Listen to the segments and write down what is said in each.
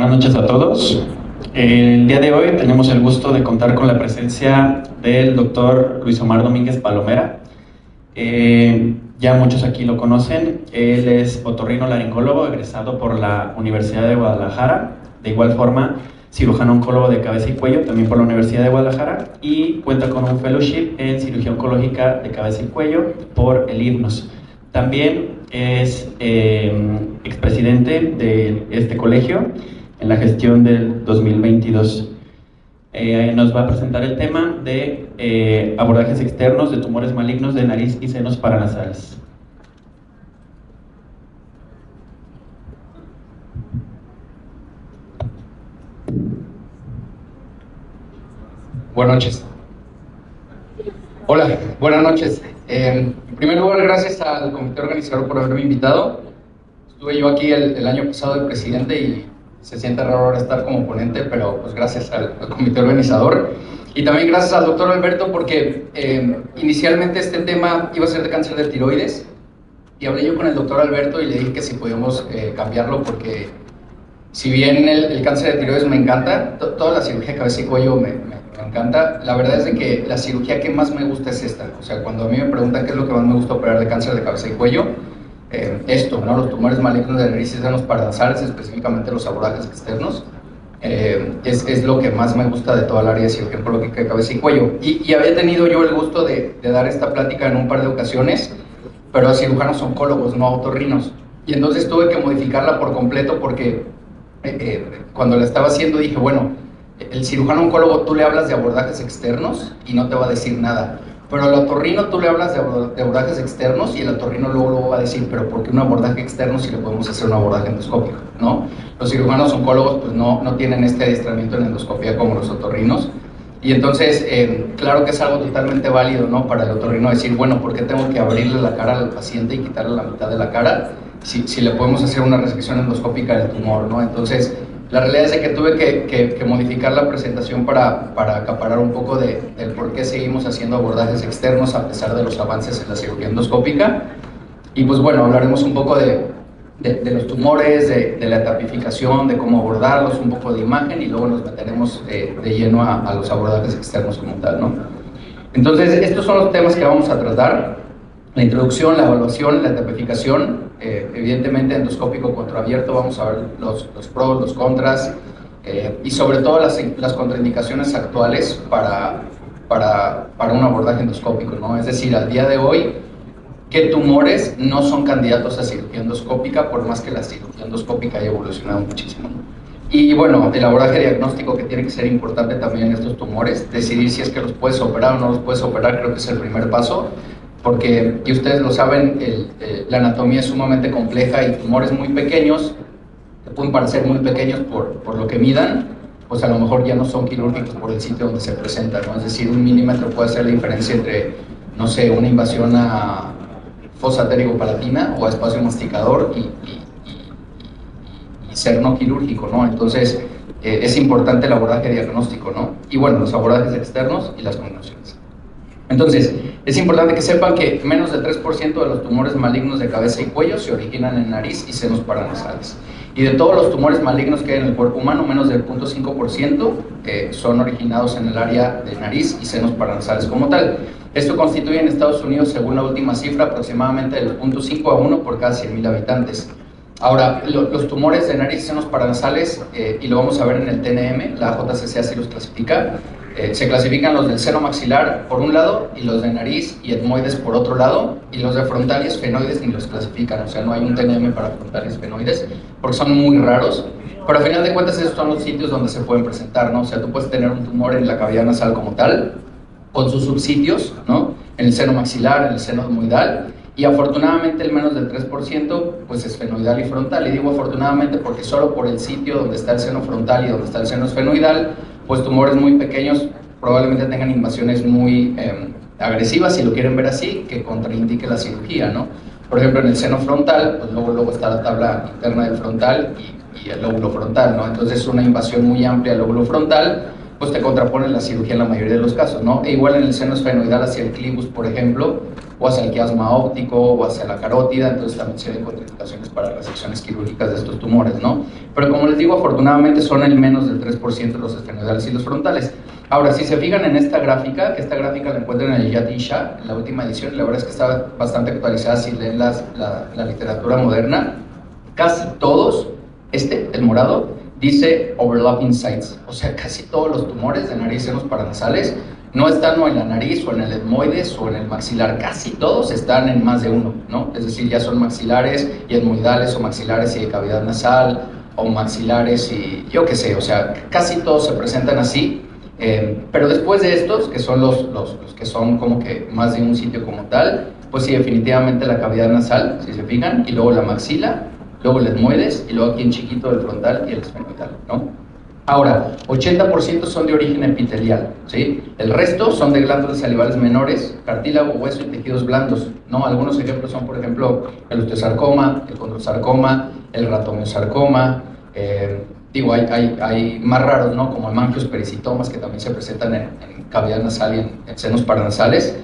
Buenas noches a todos. El día de hoy tenemos el gusto de contar con la presencia del doctor Luis Omar Domínguez Palomera. Ya muchos aquí lo conocen. Él es otorrinolaringólogo egresado por la Universidad de Guadalajara. De igual forma, cirujano oncólogo de cabeza y cuello, también por la Universidad de Guadalajara, y cuenta con un fellowship en cirugía oncológica de cabeza y cuello por el IRNOS. También es expresidente de este colegio en la gestión del 2022. Nos va a presentar el tema de abordajes externos de tumores malignos de nariz y senos paranasales. Buenas noches. Hola, buenas noches. En primer lugar, gracias al comité organizador por haberme invitado. Estuve yo aquí el año pasado de presidente y se siente raro ahora estar como ponente, pero pues gracias al comité organizador. Y también gracias al doctor Alberto porque inicialmente este tema iba a ser de cáncer de tiroides y hablé yo con el doctor Alberto y le dije que si podíamos cambiarlo porque si bien el cáncer de tiroides me encanta, toda la cirugía de cabeza y cuello me encanta, la verdad es de que la cirugía que más me gusta es esta. O sea, cuando a mí me preguntan qué es lo que más me gusta operar de cáncer de cabeza y cuello, esto, ¿no? Los tumores malignos de nariz y senos paranasales, específicamente los abordajes externos, es lo que más me gusta de toda el área de cirugía oncológica de cabeza y cuello. Y había tenido yo el gusto de dar esta plática en un par de ocasiones, pero a cirujanos oncólogos, no a otorrinos. Y entonces tuve que modificarla por completo porque cuando la estaba haciendo dije, bueno, el cirujano oncólogo tú le hablas de abordajes externos y no te va a decir nada, pero al otorrino tú le hablas de abordajes externos y el otorrino luego va a decir, pero ¿por qué un abordaje externo si le podemos hacer un abordaje endoscópico? ¿No? Los cirujanos oncólogos pues no tienen este adiestramiento en endoscopía como los otorrinos, y entonces claro que es algo totalmente válido, ¿no? Para el otorrino decir, bueno, ¿por qué tengo que abrirle la cara al paciente y quitarle la mitad de la cara si le podemos hacer una resección endoscópica del tumor, ¿no? Entonces la realidad es que tuve que modificar la presentación para acaparar un poco del por qué seguimos haciendo abordajes externos a pesar de los avances en la cirugía endoscópica. Y pues bueno, hablaremos un poco de los tumores, de la tapificación, de cómo abordarlos, un poco de imagen, y luego nos meteremos de lleno a los abordajes externos como tal, ¿no? Entonces, estos son los temas que vamos a tratar: la introducción, la evaluación, la tapificación, evidentemente endoscópico contraabierto, vamos a ver los pros, los contras, y sobre todo las contraindicaciones actuales para un abordaje endoscópico, ¿no? Es decir, al día de hoy, ¿qué tumores no son candidatos a cirugía endoscópica por más que la cirugía endoscópica haya evolucionado muchísimo? Y bueno, el abordaje diagnóstico, que tiene que ser importante también en estos tumores, decidir si es que los puedes operar o no los puedes operar, creo que es el primer paso, porque, y ustedes lo saben, la anatomía es sumamente compleja y tumores muy pequeños, que pueden parecer muy pequeños por lo que midan, pues a lo mejor ya no son quirúrgicos por el sitio donde se presentan, ¿no? Es decir, 1 milímetro puede hacer la diferencia entre, no sé, una invasión a fosa palatina o a espacio masticador y ser no quirúrgico, ¿no? Entonces, es importante el abordaje diagnóstico, ¿no? Y bueno, los abordajes externos y las combinaciones. Entonces, es importante que sepan que menos del 3% de los tumores malignos de cabeza y cuello se originan en nariz y senos paranasales. Y de todos los tumores malignos que hay en el cuerpo humano, menos del 0.5% son originados en el área de nariz y senos paranasales como tal. Esto constituye en Estados Unidos, según la última cifra, aproximadamente del 0.5 a 1 por cada 100.000 habitantes. Ahora, los tumores de nariz y senos paranasales, y lo vamos a ver en el TNM, la JCC así los clasifica, se clasifican los del seno maxilar por un lado y los de nariz y etmoides por otro lado, y los de frontal y esfenoides ni los clasifican. O sea, no hay un TNM para frontal y esfenoides porque son muy raros, pero al final de cuentas esos son los sitios donde se pueden presentar, ¿no? O sea, tú puedes tener un tumor en la cavidad nasal como tal, con sus subsitios, ¿no? En el seno maxilar, en el seno etmoidal, y afortunadamente el menos del 3% pues esfenoidal y frontal. Y digo afortunadamente porque solo por el sitio donde está el seno frontal y donde está el seno esfenoidal, pues tumores muy pequeños probablemente tengan invasiones muy agresivas, si lo quieren ver así, que contraindique la cirugía, ¿no? Por ejemplo, en el seno frontal, pues luego está la tabla interna del frontal y el lóbulo frontal, ¿no? Entonces una invasión muy amplia al lóbulo frontal pues te contraponen la cirugía en la mayoría de los casos, ¿no? E igual en el seno esfenoidal hacia el clivus, por ejemplo, o hacia el quiasma óptico, o hacia la carótida, entonces también se ven contraindicaciones para las secciones quirúrgicas de estos tumores, ¿no? Pero como les digo, afortunadamente son el menos del 3% los esfenoidales y los frontales. Ahora, si se fijan en esta gráfica, que esta gráfica la encuentran en el Yad Isha, en la última edición, la verdad es que está bastante actualizada si leen la literatura moderna, casi todos, el morado, dice overlapping sites, o sea, casi todos los tumores de nariz, senos paranasales, no están o en la nariz, o en el etmoides, o en el maxilar, casi todos están en más de uno, ¿no? Es decir, ya son maxilares y etmoidales, o maxilares y de cavidad nasal, o maxilares y yo qué sé, o sea, casi todos se presentan así. Pero después de estos, que son los que son como que más de un sitio como tal, pues sí, definitivamente la cavidad nasal, si se fijan, y luego la maxila, luego el etmoides, y luego aquí en chiquito el frontal y el esfenoidal, ¿no? Ahora, 80% son de origen epitelial, ¿sí? El resto son de glándulas salivales menores, cartílago, hueso y tejidos blandos, ¿no? Algunos ejemplos son, por ejemplo, el osteosarcoma, el condrosarcoma, el ratomiosarcoma, digo, hay más raros, ¿no? Como hemangiospericitomas que también se presentan en cavidad nasal y en senos paranasales,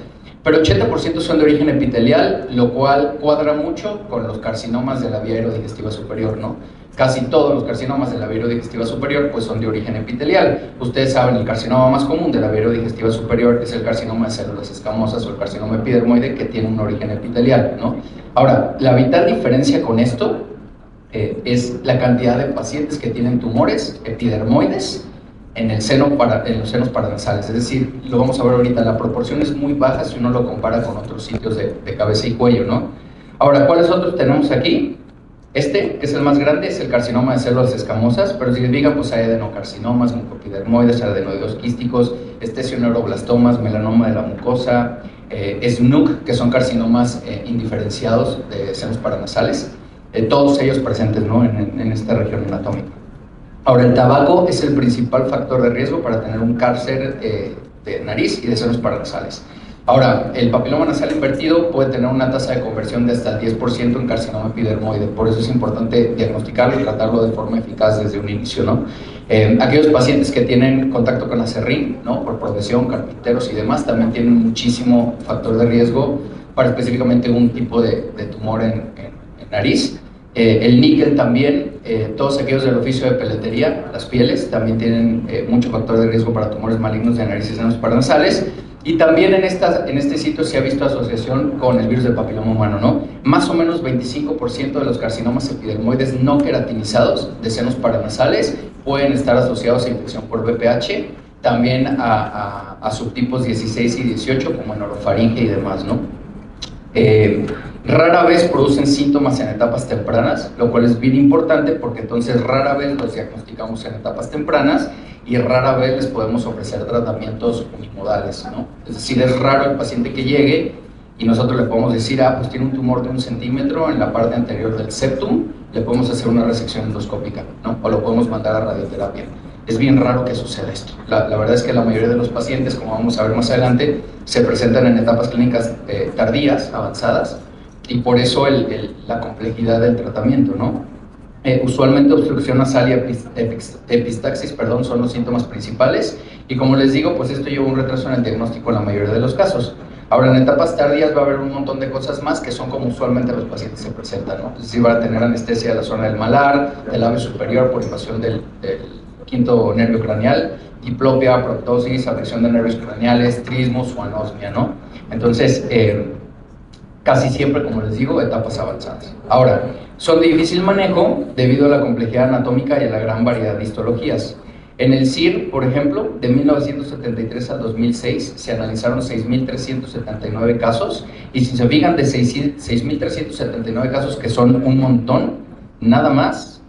pero 80% son de origen epitelial, lo cual cuadra mucho con los carcinomas de la vía aerodigestiva superior, ¿no? Casi todos los carcinomas de la vía aerodigestiva superior pues son de origen epitelial. Ustedes saben, el carcinoma más común de la vía aerodigestiva superior es el carcinoma de células escamosas o el carcinoma epidermoide, que tiene un origen epitelial, ¿no? Ahora, la vital diferencia con esto es la cantidad de pacientes que tienen tumores epidermoides en los senos paranasales. Es decir, lo vamos a ver ahorita, la proporción es muy baja si uno lo compara con otros sitios de cabeza y cuello, ¿no? Ahora, ¿cuáles otros tenemos aquí? Que es el más grande, es el carcinoma de células escamosas, pero si se fijan, pues hay adenocarcinomas, mucoepidermoides, adenoideos quísticos, esthesioneuroblastoma, melanoma de la mucosa, SNUC, que son carcinomas indiferenciados de senos paranasales, todos ellos presentes, ¿no? en esta región anatómica. Ahora, el tabaco es el principal factor de riesgo para tener un cáncer de nariz y de senos paranasales. Ahora, el papiloma nasal invertido puede tener una tasa de conversión de hasta el 10% en carcinoma epidermoide, por eso es importante diagnosticarlo y tratarlo de forma eficaz desde un inicio, ¿no? Aquellos pacientes que tienen contacto con acerrín, ¿no? Por profesión, carpinteros y demás, también tienen muchísimo factor de riesgo para específicamente un tipo de tumor en nariz. El níquel también, todos aquellos del oficio de peletería, las pieles, también tienen mucho factor de riesgo para tumores malignos de nariz y senos paranasales. Y también en este sitio se ha visto asociación con el virus del papiloma humano, ¿no? Más o menos 25% de los carcinomas epidermoides no queratinizados de senos paranasales pueden estar asociados a infección por VPH, también a subtipos 16 y 18 como en orofaringe y demás, ¿no? Rara vez producen síntomas en etapas tempranas, lo cual es bien importante porque entonces rara vez los diagnosticamos en etapas tempranas y rara vez les podemos ofrecer tratamientos unimodales, ¿no? Es decir, es raro el paciente que llegue y nosotros le podemos decir, pues tiene un tumor de 1 centímetro en la parte anterior del septum, le podemos hacer una resección endoscópica, ¿no? O lo podemos mandar a radioterapia. Es bien raro que suceda esto. La verdad es que la mayoría de los pacientes, como vamos a ver más adelante, se presentan en etapas clínicas tardías, avanzadas, y por eso la complejidad del tratamiento, ¿no? Usualmente obstrucción nasal y epistaxis, son los síntomas principales, y como les digo, pues esto lleva un retraso en el diagnóstico en la mayoría de los casos. Ahora, en etapas tardías va a haber un montón de cosas más que son como usualmente los pacientes se presentan, ¿no? Es decir, van a tener anestesia de la zona del malar, del labio superior por invasión del quinto nervio craneal, diplopia, proptosis, afección de nervios craneales, trismos o anosmia, ¿no? Entonces, casi siempre, como les digo, etapas avanzadas. Ahora, son de difícil manejo debido a la complejidad anatómica y a la gran variedad de histologías. En el CIR, por ejemplo, de 1973 al 2006 se analizaron 6.379 casos, y si se fijan, de 6.379 casos, que son un montón, nada más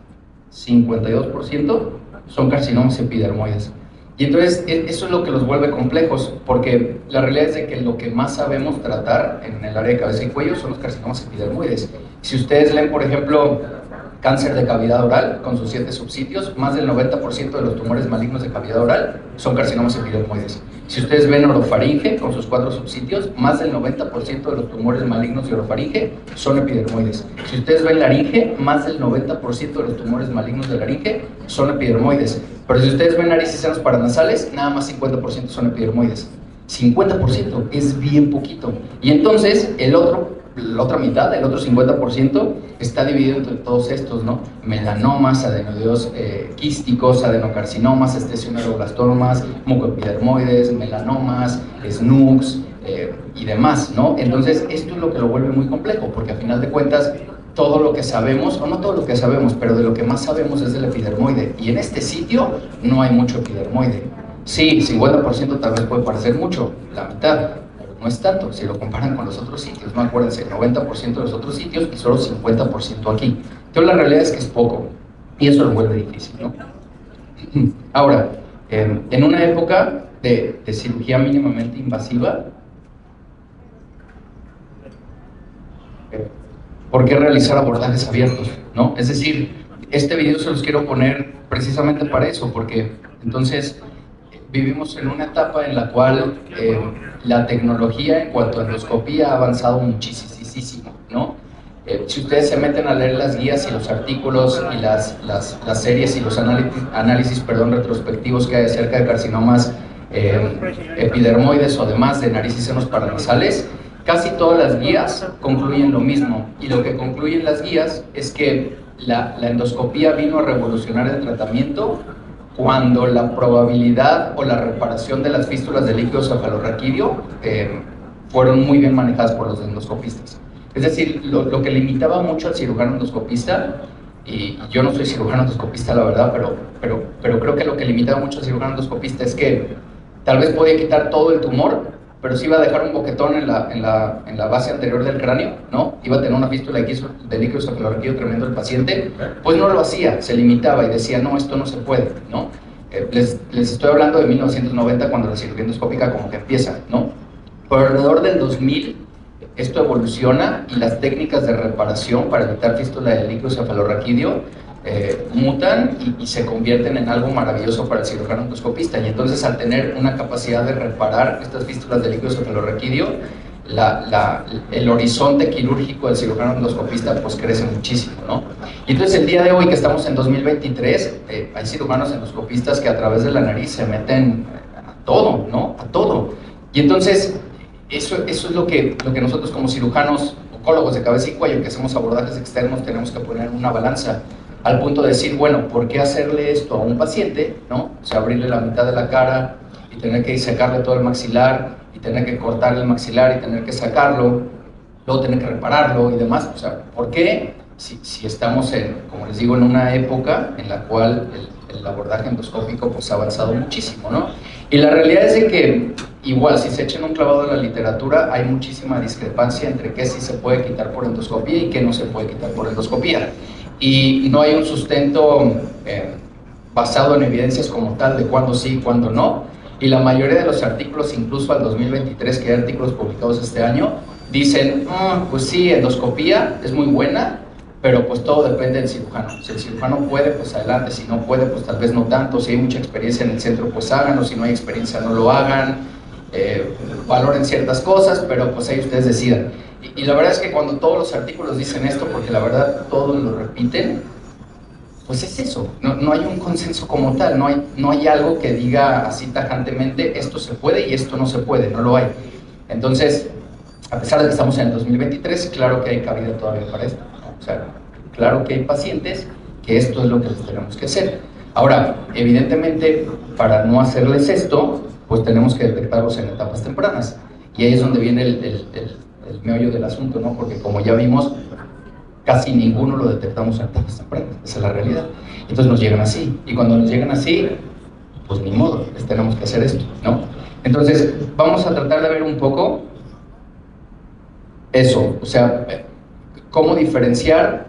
52% son carcinomas epidermoides. Y entonces eso es lo que los vuelve complejos, porque la realidad es de que lo que más sabemos tratar en el área de cabeza y cuello son los carcinomas epidermoides. Si ustedes leen, por ejemplo, cáncer de cavidad oral con sus 7 subsitios, más del 90% de los tumores malignos de cavidad oral son carcinomas epidermoides. Si ustedes ven orofaringe con sus 4 subsitios, más del 90% de los tumores malignos de orofaringe son epidermoides. Si ustedes ven laringe, más del 90% de los tumores malignos de laringe son epidermoides. Pero si ustedes ven nariz y senos paranasales, nada más 50% son epidermoides. 50% es bien poquito. Y entonces la otra mitad, el otro 50%, está dividido entre todos estos, ¿no? Melanomas, adenoideos quísticos, adenocarcinomas, esthesioneuroblastoma, mucoepidermoides, melanomas, SNUCs y demás, ¿no? Entonces, esto es lo que lo vuelve muy complejo, porque a final de cuentas, todo lo que sabemos, o no todo lo que sabemos, pero de lo que más sabemos es del epidermoide. Y en este sitio no hay mucho epidermoide. Sí, 50% tal vez puede parecer mucho, la mitad, pero no es tanto si lo comparan con los otros sitios. No, acuérdense, 90% de los otros sitios y solo 50% aquí. Entonces la realidad es que es poco y eso lo vuelve difícil, ¿no? Ahora, en una época de cirugía mínimamente invasiva, ¿por qué realizar abordajes abiertos, ¿no? Es decir, este video se los quiero poner precisamente para eso, porque entonces vivimos en una etapa en la cual la tecnología en cuanto a endoscopía ha avanzado muchísimo, ¿no? Si ustedes se meten a leer las guías y los artículos y las series y los análisis retrospectivos que hay acerca de carcinomas epidermoides o demás de nariz y senos paranasales, casi todas las guías concluyen lo mismo. Y lo que concluyen las guías es que la endoscopía vino a revolucionar el tratamiento cuando la probabilidad o la reparación de las fístulas del líquido cefalorraquídeo fueron muy bien manejadas por los endoscopistas. Es decir, lo que limitaba mucho al cirujano endoscopista, y yo no soy cirujano endoscopista la verdad, pero creo que lo que limitaba mucho al cirujano endoscopista es que tal vez podía quitar todo el tumor, pero si iba a dejar un boquetón en la base anterior del cráneo, ¿no? Iba a tener una fístula de líquido cefalorraquídeo tremendo el paciente, pues no lo hacía, se limitaba y decía, no, esto no se puede, ¿no? Les estoy hablando de 1990, cuando la cirugía endoscópica como que empieza, ¿no? Por alrededor del 2000, esto evoluciona y las técnicas de reparación para evitar fístula del líquido cefalorraquídeo mutan y se convierten en algo maravilloso para el cirujano endoscopista. Y entonces, al tener una capacidad de reparar estas fístulas de líquido cefalorraquídeo, el horizonte quirúrgico del cirujano endoscopista pues crece muchísimo, ¿no? Y entonces el día de hoy, que estamos en 2023, hay cirujanos endoscopistas que a través de la nariz se meten a todo, ¿no? A todo. Y entonces eso es lo que nosotros como cirujanos oncólogos de cabeza y cuello, que hacemos abordajes externos, tenemos que poner en una balanza, al punto de decir, bueno, ¿por qué hacerle esto a un paciente, ¿no? O sea, abrirle la mitad de la cara y tener que disecarle todo el maxilar y tener que cortarle el maxilar y tener que sacarlo, luego tener que repararlo y demás. O sea, ¿por qué? Si estamos, como les digo, en una época en la cual el abordaje endoscópico pues ha avanzado muchísimo, ¿no? Y la realidad es de que, igual, si se echan un clavado en la literatura, hay muchísima discrepancia entre qué sí se puede quitar por endoscopía y qué no se puede quitar por endoscopía. Y no hay un sustento basado en evidencias como tal de cuándo sí y cuándo no. Y la mayoría de los artículos, incluso al 2023, que hay artículos publicados este año, dicen, pues sí, endoscopía es muy buena, pero pues todo depende del cirujano. Si el cirujano puede, pues adelante; si no puede, pues tal vez no tanto. Si hay mucha experiencia en el centro, pues háganlo; si no hay experiencia, no lo hagan. Valoren ciertas cosas, pero pues ahí ustedes decidan. Y la verdad es que cuando todos los artículos dicen esto, porque la verdad todos lo repiten, pues es eso, no hay un consenso como tal, no hay algo que diga así tajantemente, esto se puede y esto no se puede, no lo hay. Entonces, a pesar de que estamos en el 2023, claro que hay cabida todavía para esto, ¿no? O sea, claro que hay pacientes que esto es lo que les tenemos que hacer. Ahora, evidentemente, para no hacerles esto, pues tenemos que detectarlos en etapas tempranas. Y ahí es donde viene el meollo del asunto, ¿no? Porque como ya vimos, casi ninguno lo detectamos en etapas tempranas, esa es la realidad. Entonces nos llegan así, y cuando nos llegan así, pues ni modo, les tenemos que hacer esto, ¿no? Entonces, vamos a tratar de ver un poco eso, o sea, cómo diferenciar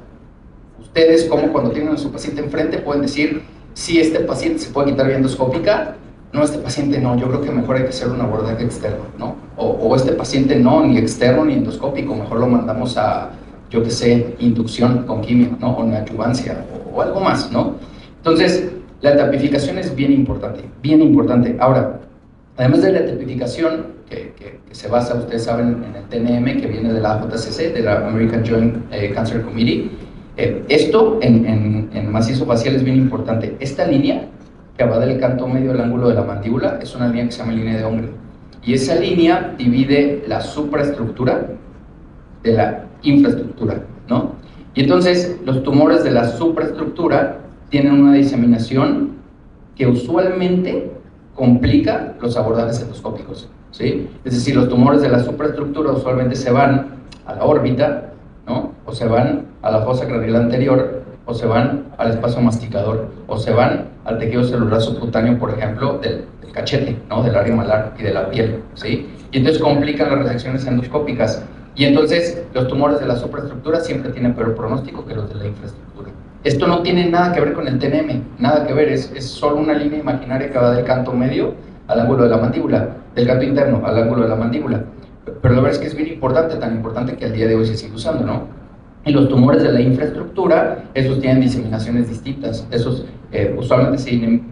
ustedes, cómo cuando tienen a su paciente enfrente pueden decir, si este paciente se puede quitar vía endoscópica, no, este paciente no, yo creo que mejor hay que hacer un abordaje externo, ¿no? O este paciente no, ni externo ni endoscópico, mejor lo mandamos a, yo qué sé, inducción con quimio, ¿no? O neoadyuvancia, o algo más, ¿no? Entonces, la etapificación es bien importante, bien importante. Ahora, Además de la tipificación que se basa, ustedes saben, en el TNM, que viene de la AJCC, de la American Joint Cancer Committee, esto en macizo facial es bien importante. Esta línea que va del canto medio al ángulo de la mandíbula es una línea que se llama línea de Ongren. Y esa línea divide la supraestructura de la infraestructura, ¿no? Y entonces los tumores de la supraestructura tienen una diseminación que usualmente complica los abordajes endoscópicos, ¿sí? Es decir, los tumores de la supraestructura usualmente se van a la órbita, ¿no? O se van a la fosa craneal anterior, o se van al espacio masticador, o se van al tejido celular subcutáneo, por ejemplo, del cachete, ¿no? Del área malar y de la piel, ¿sí? Y entonces complican las resecciones endoscópicas. Y entonces los tumores de la supraestructura siempre tienen peor pronóstico que los de la infraestructura. Esto no tiene nada que ver con el TNM, nada que ver, es solo una línea imaginaria que va del canto medio al ángulo de la mandíbula, del canto interno al ángulo de la mandíbula. Pero la verdad es que es bien importante, tan importante que al día de hoy se sigue usando, ¿no? Y los tumores de la infraestructura, esos tienen diseminaciones distintas. Esos usualmente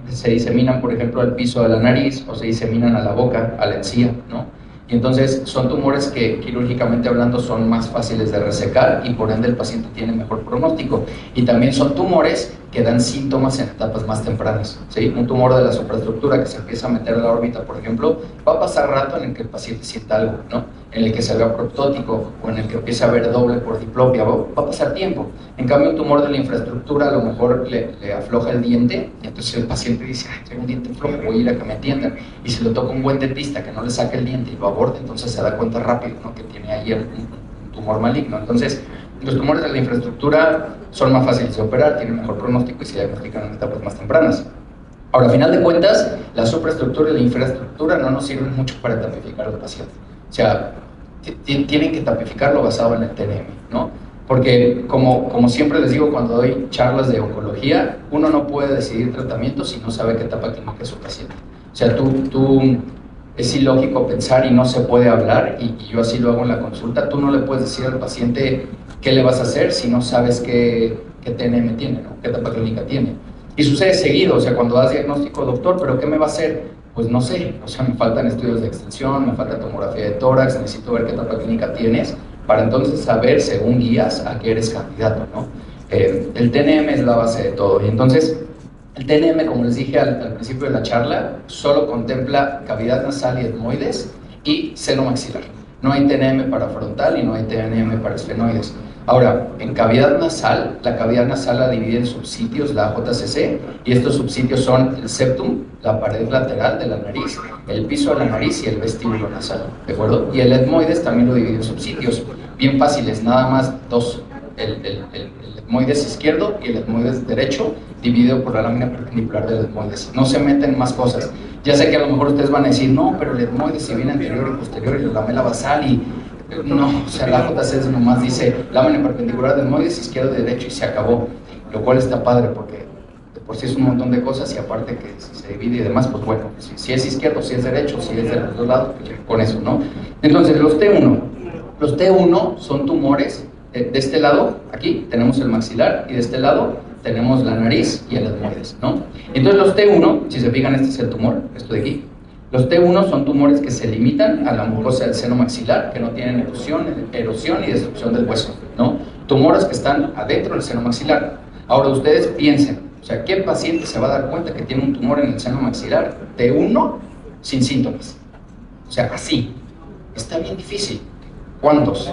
se diseminan, por ejemplo, al piso de la nariz, o se diseminan a la boca, a la encía, ¿no? Y entonces son tumores que quirúrgicamente hablando son más fáciles de resecar y por ende el paciente tiene mejor pronóstico. Y también son tumores que dan síntomas en etapas más tempranas, ¿sí? Un tumor de la supraestructura que se empieza a meter a la órbita, por ejemplo, va a pasar rato en el que el paciente sienta algo, ¿no? En el que se vea proptótico o en el que empiece a ver doble por diplopia, va a pasar tiempo. En cambio, un tumor de la infraestructura a lo mejor le afloja el diente y entonces el paciente dice, ay, tengo un diente flojo, voy a ir a que me atiendan. Y si lo toca un buen dentista que no le saque el diente y lo aborde, entonces se da cuenta rápido, ¿no? Que tiene ahí un tumor maligno. Entonces, los tumores de la infraestructura son más fáciles de operar, tienen mejor pronóstico y se diagnostican en etapas más tempranas. Ahora, a final de cuentas, la supraestructura y la infraestructura no nos sirven mucho para tapificar al paciente. O sea, tienen que tapificarlo basado en el TNM, ¿no? Porque, como siempre les digo cuando doy charlas de oncología, uno no puede decidir tratamiento si no sabe qué etapa clínica es su paciente. O sea, es ilógico pensar y no se puede hablar, y yo así lo hago en la consulta, tú no le puedes decir al paciente qué le vas a hacer si no sabes qué TNM tiene, ¿no? Qué etapa clínica tiene. Y sucede seguido, o sea, cuando das diagnóstico, doctor, ¿pero qué me va a hacer? Pues no sé, o sea, me faltan estudios de extensión, me falta tomografía de tórax, necesito ver qué etapa clínica tienes, para entonces saber, según guías, a qué eres candidato, ¿no? El TNM es la base de todo, y entonces el TNM, como les dije al principio de la charla, solo contempla cavidad nasal y etmoides y seno maxilar. No hay TNM para frontal y no hay TNM para esfenoides. Ahora, en cavidad nasal, la cavidad nasal la divide en subsitios la AJCC, y estos subsitios son el septum, la pared lateral de la nariz, el piso de la nariz y el vestíbulo nasal, ¿de acuerdo? Y el etmoides también lo divide en subsitios, bien fáciles, nada más dos, el etmoides izquierdo y el etmoides derecho, dividido por la lámina perpendicular del etmoides. No se meten más cosas. Ya sé que a lo mejor ustedes van a decir, no, pero el etmoides se viene anterior y posterior y la lamela basal y... No, o sea, la AJCC nomás dice lámina perpendicular del etmoides, izquierdo y derecho y se acabó, lo cual está padre porque de por sí es un montón de cosas y aparte que si se divide y demás, pues bueno, si es izquierdo, si es derecho, si es de los dos lados, pues con eso, ¿no? Entonces, los T1 son tumores, de este lado, aquí tenemos el maxilar y de este lado tenemos la nariz y el etmoides, ¿no? Entonces los T1, si se fijan, este es el tumor, esto de aquí. Los T1 son tumores que se limitan a la mucosa del seno maxilar, que no tienen erosión y destrucción del hueso, ¿no? Tumores que están adentro del seno maxilar. Ahora ustedes piensen, o sea, ¿qué paciente se va a dar cuenta que tiene un tumor en el seno maxilar? T1 sin síntomas. O sea, así. Está bien difícil. ¿Cuántos?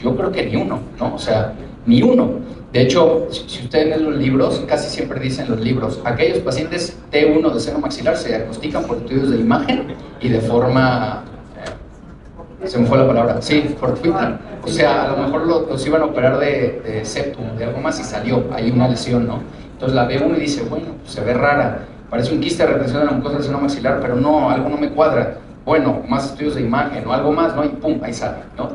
Yo creo que ni uno, ¿no? O sea, ni uno. De hecho, si ustedes leen los libros, casi siempre dicen los libros, aquellos pacientes T1 de seno maxilar se diagnostican por estudios de imagen y de forma, se me fue la palabra, sí, fortuita. O sea, a lo mejor los iban a operar de septum, de algo más y salió, hay una lesión, ¿no? Entonces la ve uno y dice, bueno, pues se ve rara, parece un quiste de retención de la mucosa del seno maxilar, pero no, algo no me cuadra. Bueno, más estudios de imagen o algo más, ¿no? Y pum, ahí sale, ¿no?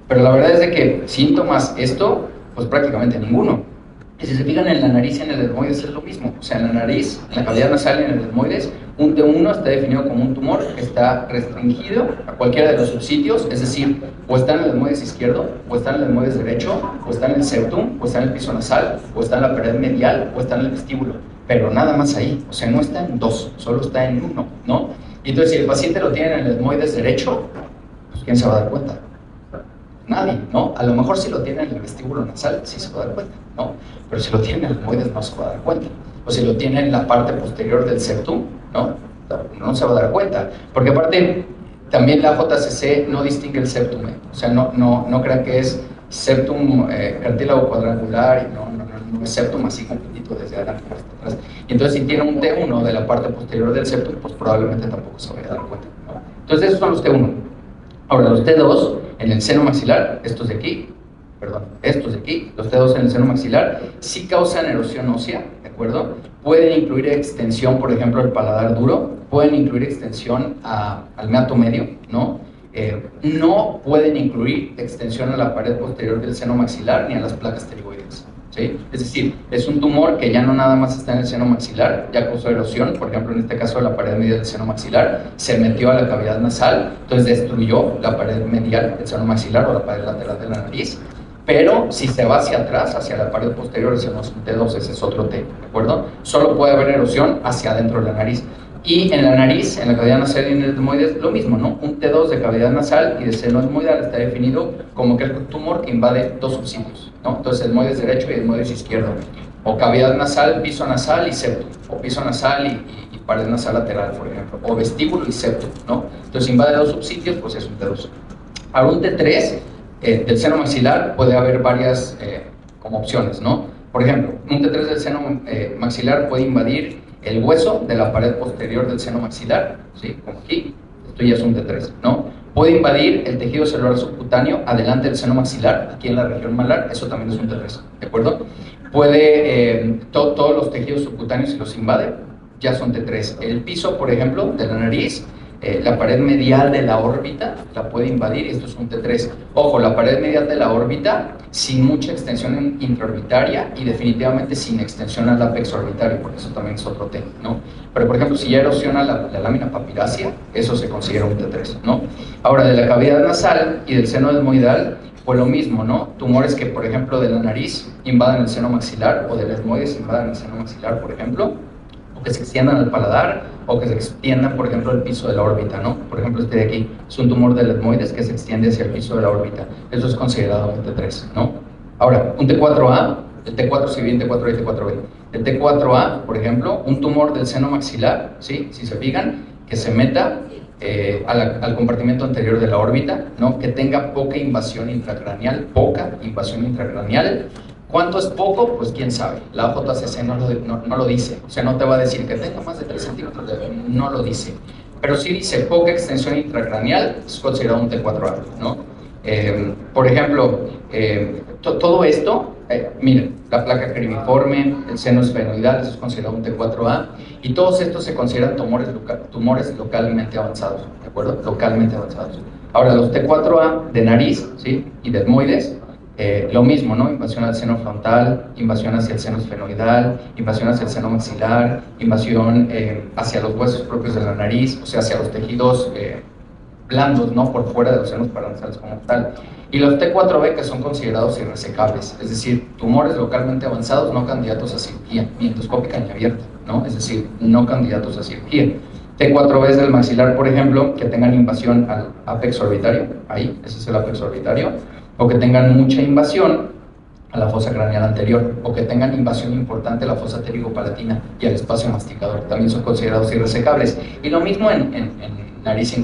Pero la verdad es de que síntomas, esto, pues prácticamente ninguno. Y si se fijan en la nariz y en el etmoides es lo mismo. O sea, en la nariz, en la cavidad nasal y en el etmoides, un T1 está definido como un tumor que está restringido a cualquiera de los subsitios, es decir, o está en el etmoides izquierdo, o está en el etmoides derecho, o está en el septum, o está en el piso nasal, o está en la pared medial, o está en el vestíbulo. Pero nada más ahí. O sea, no está en dos, solo está en uno, ¿no? Y entonces, si el paciente lo tiene en el etmoides derecho, pues ¿quién se va a dar cuenta? Nadie, ¿no? A lo mejor si lo tiene en el vestíbulo nasal, sí se va a dar cuenta, ¿no? Pero si lo tiene en el etmoides, no se va a dar cuenta. O si lo tiene en la parte posterior del septum, ¿no? No se va a dar cuenta. Porque aparte, también la JCC no distingue el septum, ¿eh? O sea, no crean que es septum cartílago cuadrangular y no es septum así completito desde adelante hasta atrás. Y entonces, si tiene un T1 de la parte posterior del septum, pues probablemente tampoco se vaya a dar cuenta, ¿no? Entonces, esos son los T1. Ahora, los T2 en el seno maxilar, estos de aquí, los T2 en el seno maxilar, sí causan erosión ósea, ¿de acuerdo? Pueden incluir extensión, por ejemplo, al paladar duro, pueden incluir extensión al meato medio, ¿no? No pueden incluir extensión a la pared posterior del seno maxilar ni a las placas pterigoides, ¿sí? Es decir, es un tumor que ya no nada más está en el seno maxilar, ya causó erosión, por ejemplo, en este caso la pared medial del seno maxilar, se metió a la cavidad nasal, entonces destruyó la pared medial del seno maxilar o la pared lateral de la nariz. Pero si se va hacia atrás, hacia la pared posterior, ese no es un T2, ese es otro T, ¿de acuerdo? Solo puede haber erosión hacia adentro de la nariz. Y en la nariz, en la cavidad nasal y en el etmoides, lo mismo, ¿no? Un T2 de cavidad nasal y de seno etmoidal está definido como que el tumor que invade dos subsitios, ¿no? Entonces, etmoides derecho y etmoides izquierdo. O cavidad nasal, piso nasal y septum. O piso nasal y pared nasal lateral, por ejemplo. O vestíbulo y septum, ¿no? Entonces, invade dos subsitios, pues es un T2. Ahora, un T3 del seno maxilar puede haber varias como opciones, ¿no? Por ejemplo, un T3 del seno maxilar puede invadir el hueso de la pared posterior del seno maxilar, ¿sí? Como aquí, esto ya es un T3, ¿no? Puede invadir el tejido celular subcutáneo adelante del seno maxilar, aquí en la región malar, eso también es un T3, ¿de acuerdo? Puede, todos los tejidos subcutáneos si los invade, ya son T3. El piso, por ejemplo, de la nariz, la pared medial de la órbita la puede invadir, esto es un T3. Ojo, la pared medial de la órbita sin mucha extensión intraorbitaria y definitivamente sin extensión al ápex orbitario, porque eso también es otro T, ¿no? Pero, por ejemplo, si ya erosiona la lámina papirácea, eso se considera un T3, ¿no? Ahora, de la cavidad nasal y del seno etmoidal, pues lo mismo, ¿no? Tumores que, por ejemplo, de la nariz invadan el seno maxilar o del etmoides invadan el seno maxilar, por ejemplo, o que se extiendan al paladar, o que se extiendan, por ejemplo, el piso de la órbita, ¿no? Por ejemplo, este de aquí es un tumor del etmoides que se extiende hacia el piso de la órbita. Eso es considerado un T3, ¿no? Ahora, un T4A, el T4 si bien T4A y T4B. El T4A, por ejemplo, un tumor del seno maxilar, ¿sí? Si se fijan, que se meta al compartimento anterior de la órbita, ¿no? Que tenga poca invasión intracraneal, ¿Cuánto es poco? Pues quién sabe. La JCC no lo dice. O sea, no te va a decir que tenga más de 3 centímetros, no lo dice. Pero sí dice poca extensión intracraneal, es considerado un T4A, ¿no? Por ejemplo, todo esto, miren, la placa cremiforme, el seno esfenoidal, eso es considerado un T4A, y todos estos se consideran tumores localmente avanzados, ¿de acuerdo? Localmente avanzados. Ahora, los T4A de nariz, ¿sí? Y de etmoides, lo mismo, ¿no? Invasión al seno frontal, invasión hacia el seno esfenoidal, invasión hacia el seno maxilar, invasión hacia los huesos propios de la nariz, o sea, hacia los tejidos blandos, ¿no? Por fuera de los senos paranasales como tal. Y los T4B que son considerados irresecables, es decir, tumores localmente avanzados no candidatos a cirugía, ni endoscópica ni abierta, ¿no? Es decir, no candidatos a cirugía. T4B del maxilar, por ejemplo, que tengan invasión al ápex orbitario, ahí, ese es el ápex orbitario, o que tengan mucha invasión a la fosa craneal anterior, o que tengan invasión importante a la fosa pterigopalatina y al espacio masticador, también son considerados irresecables. Y lo mismo en nariz y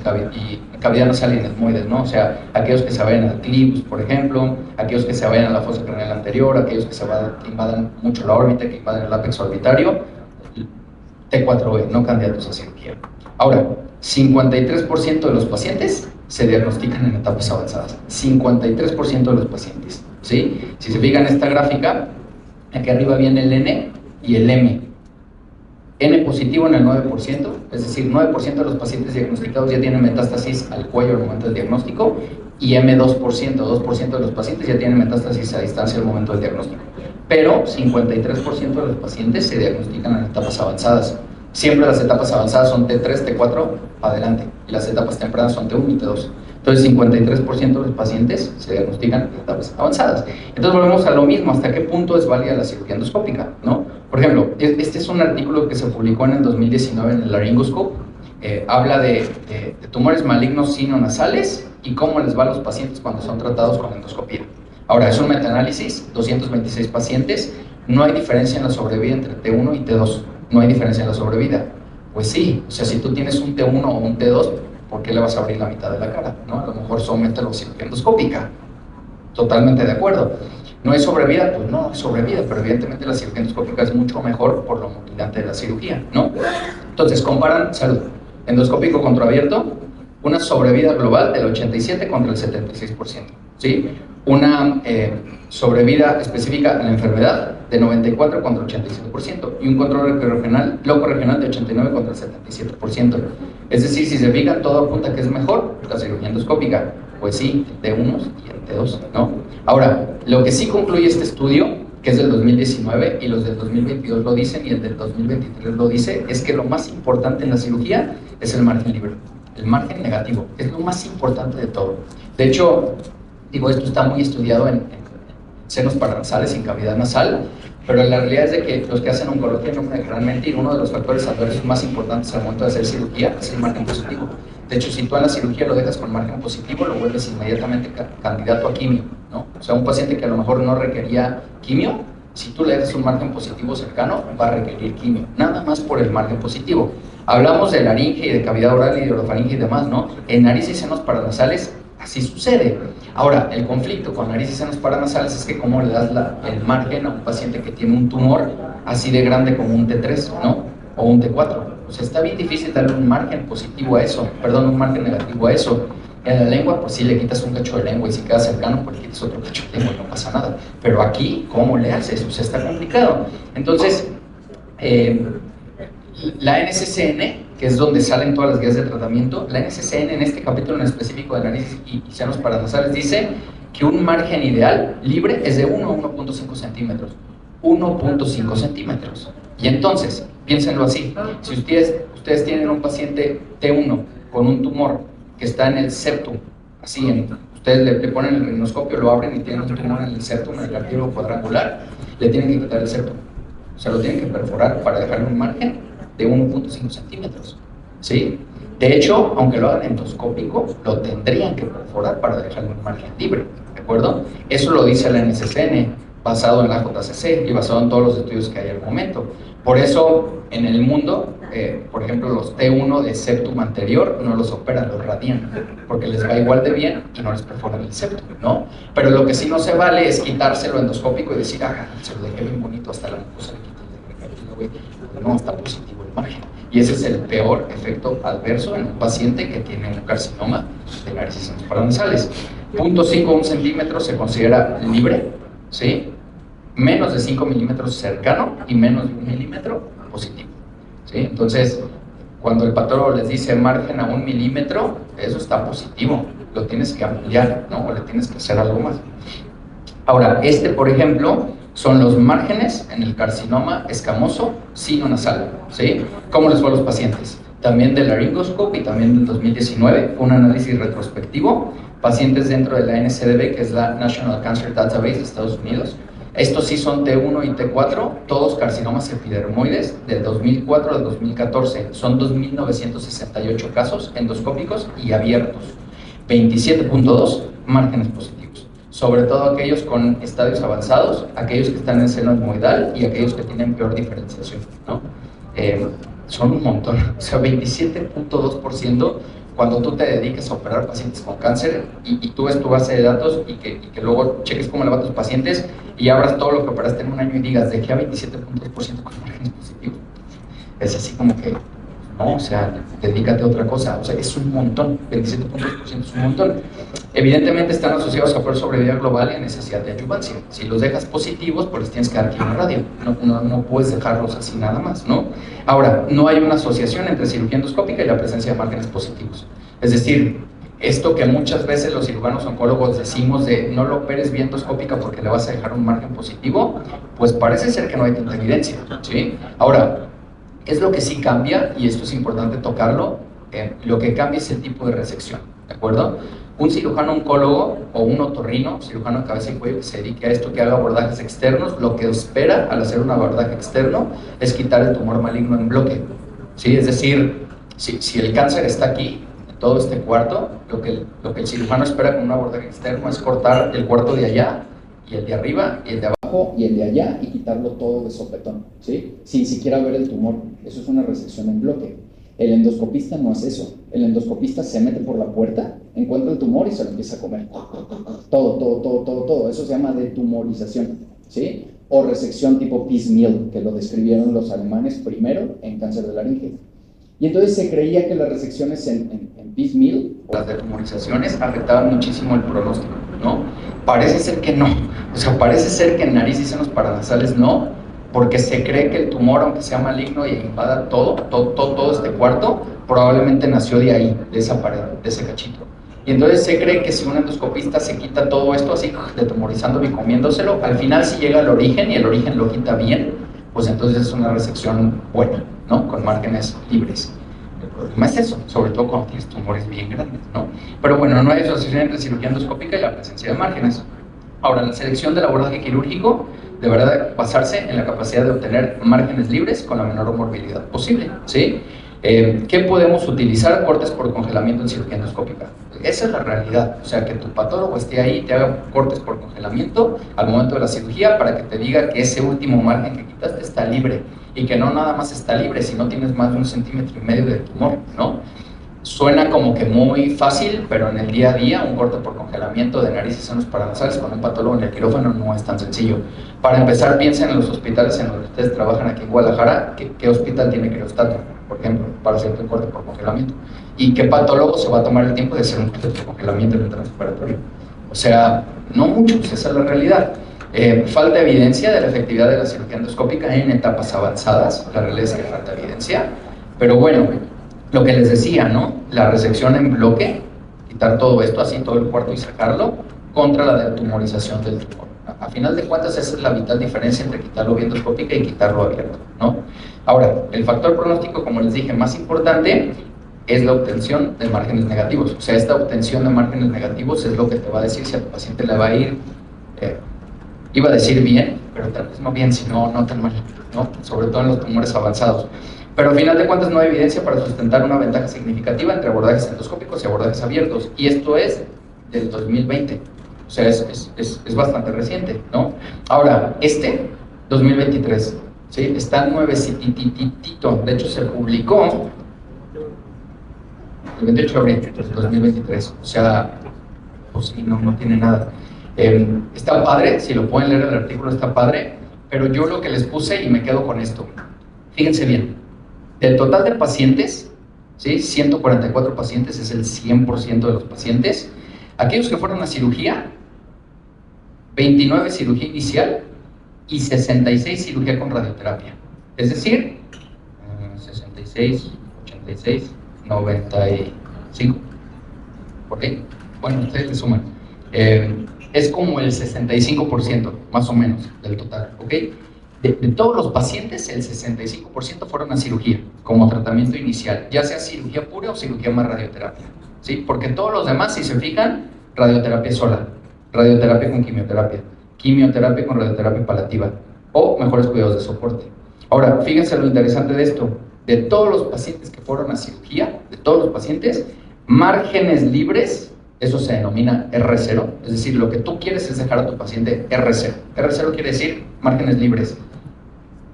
cavidad nasal y en etmoides, ¿no? O sea, aquellos que se vayan al clivus, por ejemplo, aquellos que se vayan a la fosa craneal anterior, aquellos que invadan mucho la órbita, que invadan el ápex orbitario, T4B, no candidatos a cirugía. Ahora, 53% de los pacientes se diagnostican en etapas avanzadas. 53% de los pacientes, ¿sí? Si se fijan en esta gráfica, aquí arriba viene el N y el M. N positivo en el 9%, es decir, 9% de los pacientes diagnosticados ya tienen metástasis al cuello al momento del diagnóstico, y M 2%, 2% de los pacientes ya tienen metástasis a distancia al momento del diagnóstico. Pero 53% de los pacientes se diagnostican en etapas avanzadas. Siempre las etapas avanzadas son T3, T4, adelante, y las etapas tempranas son T1 y T2. Entonces, 53% de los pacientes se diagnostican en etapas avanzadas. Entonces, volvemos a lo mismo, ¿hasta qué punto es válida la cirugía endoscópica, ¿no? Por ejemplo, este es un artículo que se publicó en el 2019 en el Laryngoscope, habla de tumores malignos sinonasales y cómo les va a los pacientes cuando son tratados con endoscopía. Ahora, es un metaanálisis, 226 pacientes, no hay diferencia en la sobrevida entre T1 y T2, no hay diferencia en la sobrevida. Pues sí, o sea, si tú tienes un T1 o un T2, ¿por qué le vas a abrir la mitad de la cara? ¿No? A lo mejor somételo a cirugía endoscópica. Totalmente de acuerdo. ¿No hay sobrevida? Pues no, es sobrevida, pero evidentemente la cirugía endoscópica es mucho mejor por lo mutilante de la cirugía, ¿no? Entonces, comparan salud endoscópico contra abierto, una sobrevida global del 87 contra el 76%, ¿sí? Una sobrevida específica en la enfermedad de 94 contra el 87% y un control loco regional de 89 contra el 77%. Es decir, si se fijan, todo apunta que es mejor la cirugía endoscópica. Pues sí, en T1 y en T2, ¿no? Ahora, lo que sí concluye este estudio, que es del 2019 y los del 2022 lo dicen y el del 2023 lo dice, es que lo más importante en la cirugía es el margen libre, el margen negativo, es lo más importante de todo. De hecho, digo, esto está muy estudiado en senos paranasales y en cavidad nasal, pero la realidad es de que los que hacen oncología no me dejarán mentir, uno de los factores adversos más importantes al momento de hacer cirugía es el margen positivo. De hecho, si tú en la cirugía lo dejas con margen positivo, lo vuelves inmediatamente candidato a quimio, ¿no? O sea, un paciente que a lo mejor no requería quimio, si tú le das un margen positivo cercano, va a requerir quimio, nada más por el margen positivo. Hablamos de laringe y de cavidad oral y de orofaringe y demás, ¿no? En nariz y senos paranasales así sucede. Ahora, el conflicto con nariz y senos paranasales es que cómo le das el margen a un paciente que tiene un tumor así de grande como un T3, ¿no? O un T4. O sea, está bien difícil darle un margen positivo a eso, perdón, un margen negativo a eso. En la lengua, pues sí le quitas un cacho de lengua y si queda cercano, pues le quitas otro cacho de lengua y no pasa nada. Pero aquí, ¿cómo le haces? O sea, está complicado. Entonces, la NCCN, que es donde salen todas las guías de tratamiento, la NCCN en este capítulo en específico de nariz y senos paranasales dice que un margen ideal libre es de 1 a 1.5 centímetros. 1.5 centímetros. Y entonces, piénsenlo así, si ustedes tienen un paciente T1 con un tumor que está en el septum, así, ustedes le ponen el rinooscopio, lo abren y tienen un tumor en el septum, en el cartílago cuadrangular, le tienen que quitar el septum, o sea, lo tienen que perforar para dejarle un margen de 1.5 centímetros, ¿sí? De hecho, aunque lo hagan endoscópico, lo tendrían que perforar para dejarle un margen libre, ¿de acuerdo? Eso lo dice la NCCN, basado en la JCC y basado en todos los estudios que hay al momento. Por eso, en el mundo, por ejemplo, los T1 de septum anterior no los operan, los radian, porque les va igual de bien y no les perforan el septum, ¿no? Pero lo que sí no se vale es quitárselo endoscópico y decir, ah, se lo dejé bien bonito, hasta la mucosa le quité, no, está positivo el margen. Y ese es el peor efecto adverso en un paciente que tiene un carcinoma de nariz y senos paranasales. 0.5 a 1 centímetro se considera libre, ¿sí? Menos de 5 milímetros cercano y menos de 1 milímetro positivo, ¿sí? Entonces, cuando el patólogo les dice margen a 1 milímetro, eso está positivo, lo tienes que ampliar, ¿no? O le tienes que hacer algo más. Ahora, por ejemplo, son los márgenes en el carcinoma escamoso sinonasal, ¿sí? ¿Cómo les fue a los pacientes? También del laringoscope y también del 2019, un análisis retrospectivo, pacientes dentro de la NCDB, que es la National Cancer Database de Estados Unidos. Estos sí son T1 y T4, todos carcinomas epidermoides del 2004 al 2014. Son 2.968 casos endoscópicos y abiertos. 27.2 márgenes positivos. Sobre todo aquellos con estadios avanzados, aquellos que están en seno etmoidal y aquellos que tienen peor diferenciación, ¿no? Son un montón, o sea, 27.2% cuando tú te dediques a operar pacientes con cáncer y tú ves tu base de datos y que luego cheques cómo le va a tus pacientes y abras todo lo que operaste en un año y digas, dejé a 27.2% con márgenes positivos. Es así como que, no, o sea, dedícate a otra cosa, o sea, es un montón, 27.2% es un montón. Evidentemente están asociados a peor sobrevida global y a necesidad de adyuvancia. Si los dejas positivos, pues les tienes que dar quimioradio, no puedes dejarlos así nada más, ¿no? Ahora, no hay una asociación entre cirugía endoscópica y la presencia de márgenes positivos. Es decir, esto que muchas veces los cirujanos oncólogos decimos de no lo operes vía endoscópica porque le vas a dejar un margen positivo, pues parece ser que no hay tanta evidencia, ¿sí? Ahora, es lo que sí cambia, y esto es importante tocarlo, lo que cambia es el tipo de resección, ¿de acuerdo? Un cirujano oncólogo o un otorrino, cirujano de cabeza y cuello que se dedique a esto, que haga abordajes externos, lo que espera al hacer un abordaje externo es quitar el tumor maligno en bloque, ¿sí? Es decir, Si el cáncer está aquí, en todo este cuarto, lo que el cirujano espera con un abordaje externo es cortar el cuarto de allá, y el de arriba, y el de abajo, y el de allá, y quitarlo todo de sopetón, ¿sí? Sin siquiera ver el tumor. Eso es una resección en bloque. El endoscopista no hace eso. El endoscopista se mete por la puerta, encuentra el tumor y se lo empieza a comer. Todo. Eso se llama detumorización, ¿sí? O resección tipo piecemeal, que lo describieron los alemanes primero en cáncer de laringe. Y entonces se creía que las resecciones en piecemeal, o las detumorizaciones, afectaban muchísimo el pronóstico, ¿no? Parece ser que no. O sea, parece ser que en nariz y senos paranasales no, porque se cree que el tumor, aunque sea maligno y invada todo este cuarto, probablemente nació de ahí, de esa pared, de ese cachito. Y entonces se cree que si un endoscopista se quita todo esto así, detumorizándolo y comiéndoselo, al final si llega al origen y el origen lo quita bien, pues entonces es una resección buena, ¿no? Con márgenes libres. El problema es eso, sobre todo cuando tienes tumores bien grandes, ¿no? Pero bueno, no hay asociación entre cirugía endoscópica y la presencia de márgenes. Ahora, la selección del abordaje quirúrgico deberá basarse en la capacidad de obtener márgenes libres con la menor morbilidad posible, ¿sí? ¿Qué podemos utilizar? Cortes por congelamiento en cirugía endoscópica. Esa es la realidad, o sea, que tu patólogo esté ahí y te haga cortes por congelamiento al momento de la cirugía para que te diga que ese último margen que quitaste está libre, y que no nada más está libre si no tienes más de 1,5 centímetros de tumor, ¿no? Suena como que muy fácil, pero en el día a día un corte por congelamiento de nariz y senos paranasales con un patólogo en el quirófano no es tan sencillo. Para empezar, piensen en los hospitales en donde ustedes trabajan aquí en Guadalajara. ¿Qué hospital tiene quiróstato, por ejemplo, para hacer un corte por congelamiento? ¿Y qué patólogo se va a tomar el tiempo de hacer un corte por congelamiento en el transoperatorio? O sea, no muchos, esa es la realidad. Falta evidencia de la efectividad de la cirugía endoscópica en etapas avanzadas. La realidad es que falta evidencia, pero bueno, lo que les decía, ¿no? La resección en bloque, quitar todo esto, así todo el cuarto y sacarlo, contra la detumorización del tumor. A final de cuentas, esa es la vital diferencia entre quitarlo vía endoscópica y quitarlo abierto, ¿no? Ahora, el factor pronóstico, como les dije, más importante es la obtención de márgenes negativos. O sea, esta obtención de márgenes negativos es lo que te va a decir si a tu paciente le va a ir, iba a decir bien, pero tal vez no bien, sino no tan mal, ¿no? Sobre todo en los tumores avanzados. Pero al final de cuentas no hay evidencia para sustentar una ventaja significativa entre abordajes endoscópicos y abordajes abiertos, y esto es del 2020, o sea, es bastante reciente, ¿no? Ahora, 2023, ¿sí? Está nuevecititito, de hecho se publicó el 28 de abril del 2023, o sea, pues sí, no tiene nada. Está padre, si lo pueden leer el artículo está padre, pero yo lo que les puse y me quedo con esto, fíjense bien. Del total de pacientes, ¿sí? 144 pacientes, es el 100% de los pacientes. Aquellos que fueron a cirugía, 29 cirugía inicial y 66 cirugía con radioterapia. Es decir, 66, 86, 95. ¿Ok? Bueno, ustedes le suman. Es como el 65%, más o menos, del total. ¿Ok? De todos los pacientes, el 65% fueron a cirugía como tratamiento inicial, ya sea cirugía pura o cirugía más radioterapia, ¿sí? Porque todos los demás, si se fijan, radioterapia sola, radioterapia con quimioterapia, quimioterapia con radioterapia paliativa o mejores cuidados de soporte. Ahora, fíjense lo interesante de esto, de todos los pacientes que fueron a cirugía, de todos los pacientes, márgenes libres, eso se denomina R0, es decir, lo que tú quieres es dejar a tu paciente R0. R0 quiere decir márgenes libres,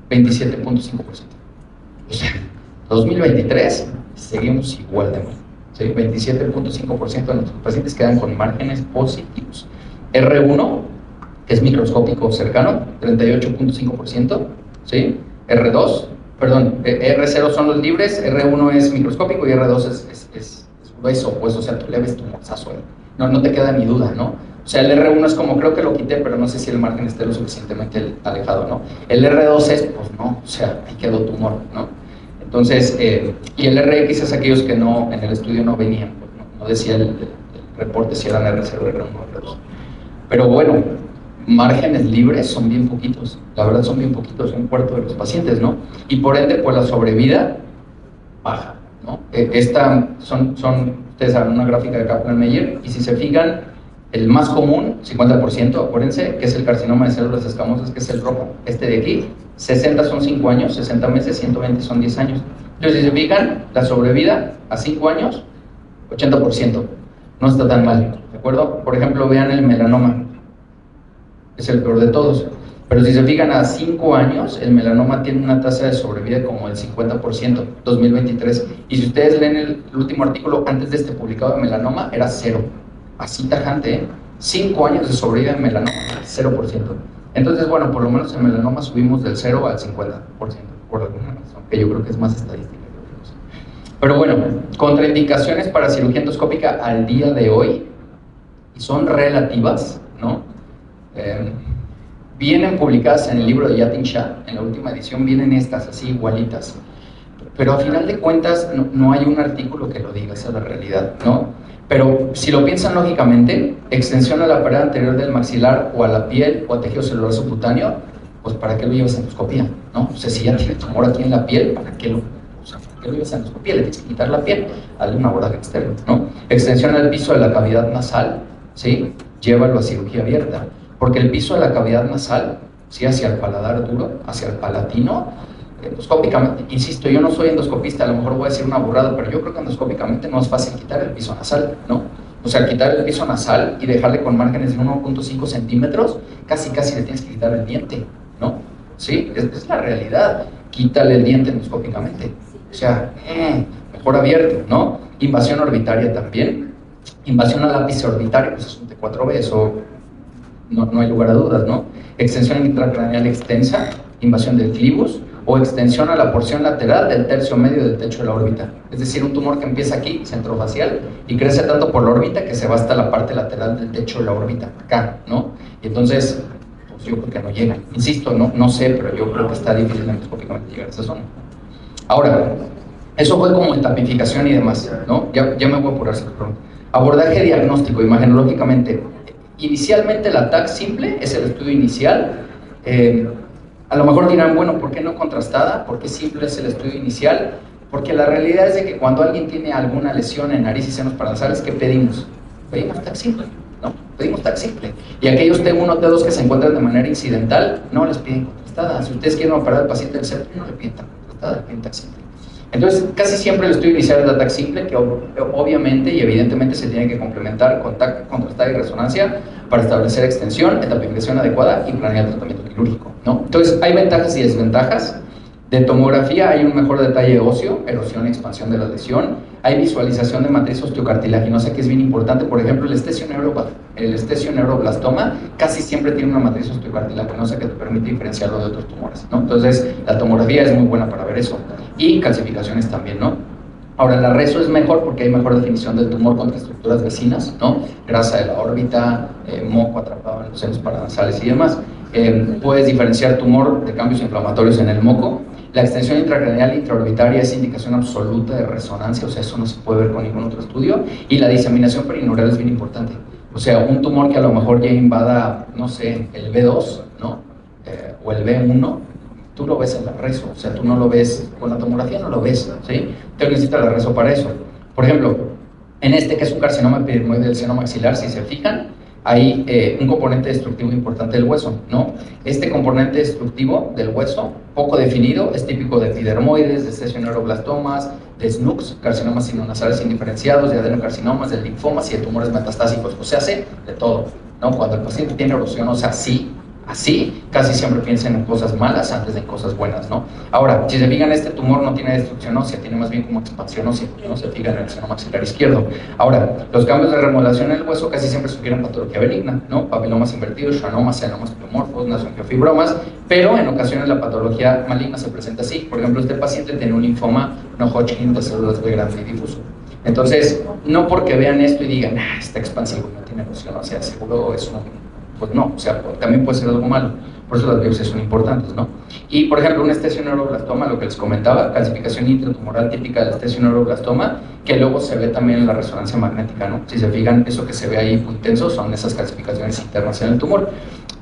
27.5%. O sea, 2023 seguimos igual de mal, ¿sí? 27.5% de nuestros pacientes quedan con márgenes positivos. R1, que es microscópico cercano, 38.5%, ¿sí? R0 son los libres, R1 es microscópico y R2 es grueso, pues, o sea, tú le ves tu mozazo, no te queda ni duda, ¿no? O sea, el R1 es como, creo que lo quité, pero no sé si el margen esté lo suficientemente alejado, ¿no? El R2 es, pues no, o sea, ahí quedó tumor, ¿no? Entonces, y el RX es aquellos que no, en el estudio no venían, pues, no decía el reporte si eran R0, R1 o R2. Pero bueno, márgenes libres son bien poquitos, la verdad son bien poquitos, 1/4 de los pacientes, ¿no? Y por ende, pues la sobrevida baja, ¿no? Ustedes saben, una gráfica de Kaplan-Meier, y si se fijan, el más común, 50%, acuérdense, que es el carcinoma de células escamosas, que es el rojo. Este de aquí, 60 son 5 años, 60 meses, 120 son 10 años. Entonces, si se fijan, la sobrevida a 5 años, 80%. No está tan mal, ¿de acuerdo? Por ejemplo, vean el melanoma. Es el peor de todos. Pero si se fijan, a 5 años, el melanoma tiene una tasa de sobrevida como del 50%, 2023. Y si ustedes leen el último artículo antes de este publicado de melanoma, era 0. Así tajante, ¿eh? 5 años de sobrevida en melanoma, 0%. Entonces, bueno, por lo menos en melanoma subimos del 0 al 50%, por alguna razón, que yo creo que es más estadística. Pero bueno, contraindicaciones para cirugía endoscópica al día de hoy, y son relativas, ¿no? Vienen publicadas en el libro de Yatin Shah, en la última edición vienen estas, así igualitas. Pero a final de cuentas no hay un artículo que lo diga, esa es la realidad, ¿no? Pero si lo piensan lógicamente, extensión a la pared anterior del maxilar o a la piel o a tejido celular subcutáneo, pues ¿para qué lo llevas a endoscopía? ¿No? O sea, si ya tiene tumor aquí en la piel, ¿para qué lo llevas a endoscopía? Le tienes que quitar la piel, hazle un abordaje externo, ¿no? Extensión al piso de la cavidad nasal, ¿sí? Llévalo a cirugía abierta, porque el piso de la cavidad nasal, ¿sí? Hacia el paladar duro, hacia el palatino, endoscópicamente, insisto, yo no soy endoscopista, a lo mejor voy a decir una burrada, pero yo creo que endoscópicamente no es fácil quitar el piso nasal, ¿no? O sea, quitar el piso nasal y dejarle con márgenes de 1.5 centímetros, casi le tienes que quitar el diente, ¿no? Sí, es la realidad. Quítale el diente endoscópicamente. O sea, mejor abierto, ¿no? Invasión orbitaria también. Invasión al ápice orbitario, pues es un T4B, eso no hay lugar a dudas, ¿no? Extensión intracraneal extensa, invasión del clivus, o extensión a la porción lateral del tercio medio del techo de la órbita. Es decir, un tumor que empieza aquí, centrofacial, y crece tanto por la órbita que se va hasta la parte lateral del techo de la órbita, acá, ¿no? Y entonces, pues yo creo que no llega. Insisto, no sé, pero yo creo que está difícil endoscópicamente llegar a esa zona. Ahora, eso fue como en tapificación y demás, ¿no? Ya me voy a apurar, perdón. Abordaje diagnóstico, imagenológicamente. Inicialmente la TAC simple es el estudio inicial. A lo mejor dirán, bueno, ¿por qué no contrastada? ¿Por qué simple es el estudio inicial? Porque la realidad es de que cuando alguien tiene alguna lesión en nariz y senos paranasales, ¿qué pedimos? Pedimos TAC simple, ¿no? Pedimos TAC simple. Y aquellos T1, T2 que se encuentran de manera incidental, no les piden contrastada. Si ustedes quieren operar al paciente del septo, no le piden contrastada, le piden TAC simple. Entonces, casi siempre el estudio inicial es la TAC simple, que obviamente y evidentemente se tiene que complementar con TAC contrastada y resonancia para establecer extensión, etapificación adecuada y planear el tratamiento quirúrgico, ¿no? Entonces, hay ventajas y desventajas. De tomografía hay un mejor detalle óseo, erosión y expansión de la lesión. Hay visualización de matriz osteocartilaginosa, que es bien importante. Por ejemplo, el estesioneuroblastoma casi siempre tiene una matriz osteocartilaginosa que te permite diferenciarlo de otros tumores, ¿no? Entonces, la tomografía es muy buena para ver eso. Y calcificaciones también, ¿no? Ahora, la reso es mejor porque hay mejor definición del tumor contra estructuras vecinas, ¿no? Grasa de la órbita, moco atrapado en los senos paranasales y demás. Puedes diferenciar tumor de cambios inflamatorios en el moco. La extensión intracraneal intraorbitaria es indicación absoluta de resonancia, o sea, eso no se puede ver con ningún otro estudio. Y la diseminación perineural es bien importante. O sea, un tumor que a lo mejor ya invada, no sé, el B2, ¿no? O el B1, tú lo ves en la reso, o sea, tú no lo ves, con la tomografía no lo ves, ¿sí? Te necesitas la reso para eso. Por ejemplo, en este que es un carcinoma epidermoide del seno maxilar, si se fijan, hay un componente destructivo importante del hueso, ¿no? Este componente destructivo del hueso, poco definido, es típico de epidermoides, de estesioneuroblastomas, de SNUCs, carcinomas sinonasales indiferenciados, de adenocarcinomas, de linfomas y de tumores metastásicos, o sea, hace de todo, ¿no? Cuando el paciente tiene erosión, o sea, así, casi siempre piensen en cosas malas antes de en cosas buenas, ¿no? Ahora, si se fijan, este tumor no tiene destrucción ósea, tiene más bien como expansión ósea, ¿no? Se fijan en el seno maxilar izquierdo. Ahora, los cambios de remodelación en el hueso casi siempre sugieren patología benigna, ¿no? Papilomas invertidos, schwannomas, selenomas pleomorfos, nasoangiofibromas, pero en ocasiones la patología maligna se presenta así. Por ejemplo, este paciente tiene un linfoma no Hodgkin de células B grande y difuso. Entonces, no porque vean esto y digan, está expansivo, no tiene erosión ósea, seguro es un... Pues no, o sea, también puede ser algo malo. Por eso las biopsias son importantes, ¿no? Y, por ejemplo, un estesioneuroblastoma, lo que les comentaba, calcificación intratumoral típica del estesioneuroblastoma, que luego se ve también en la resonancia magnética, ¿no? Si se fijan, eso que se ve ahí muy intenso son esas calcificaciones internas en el tumor.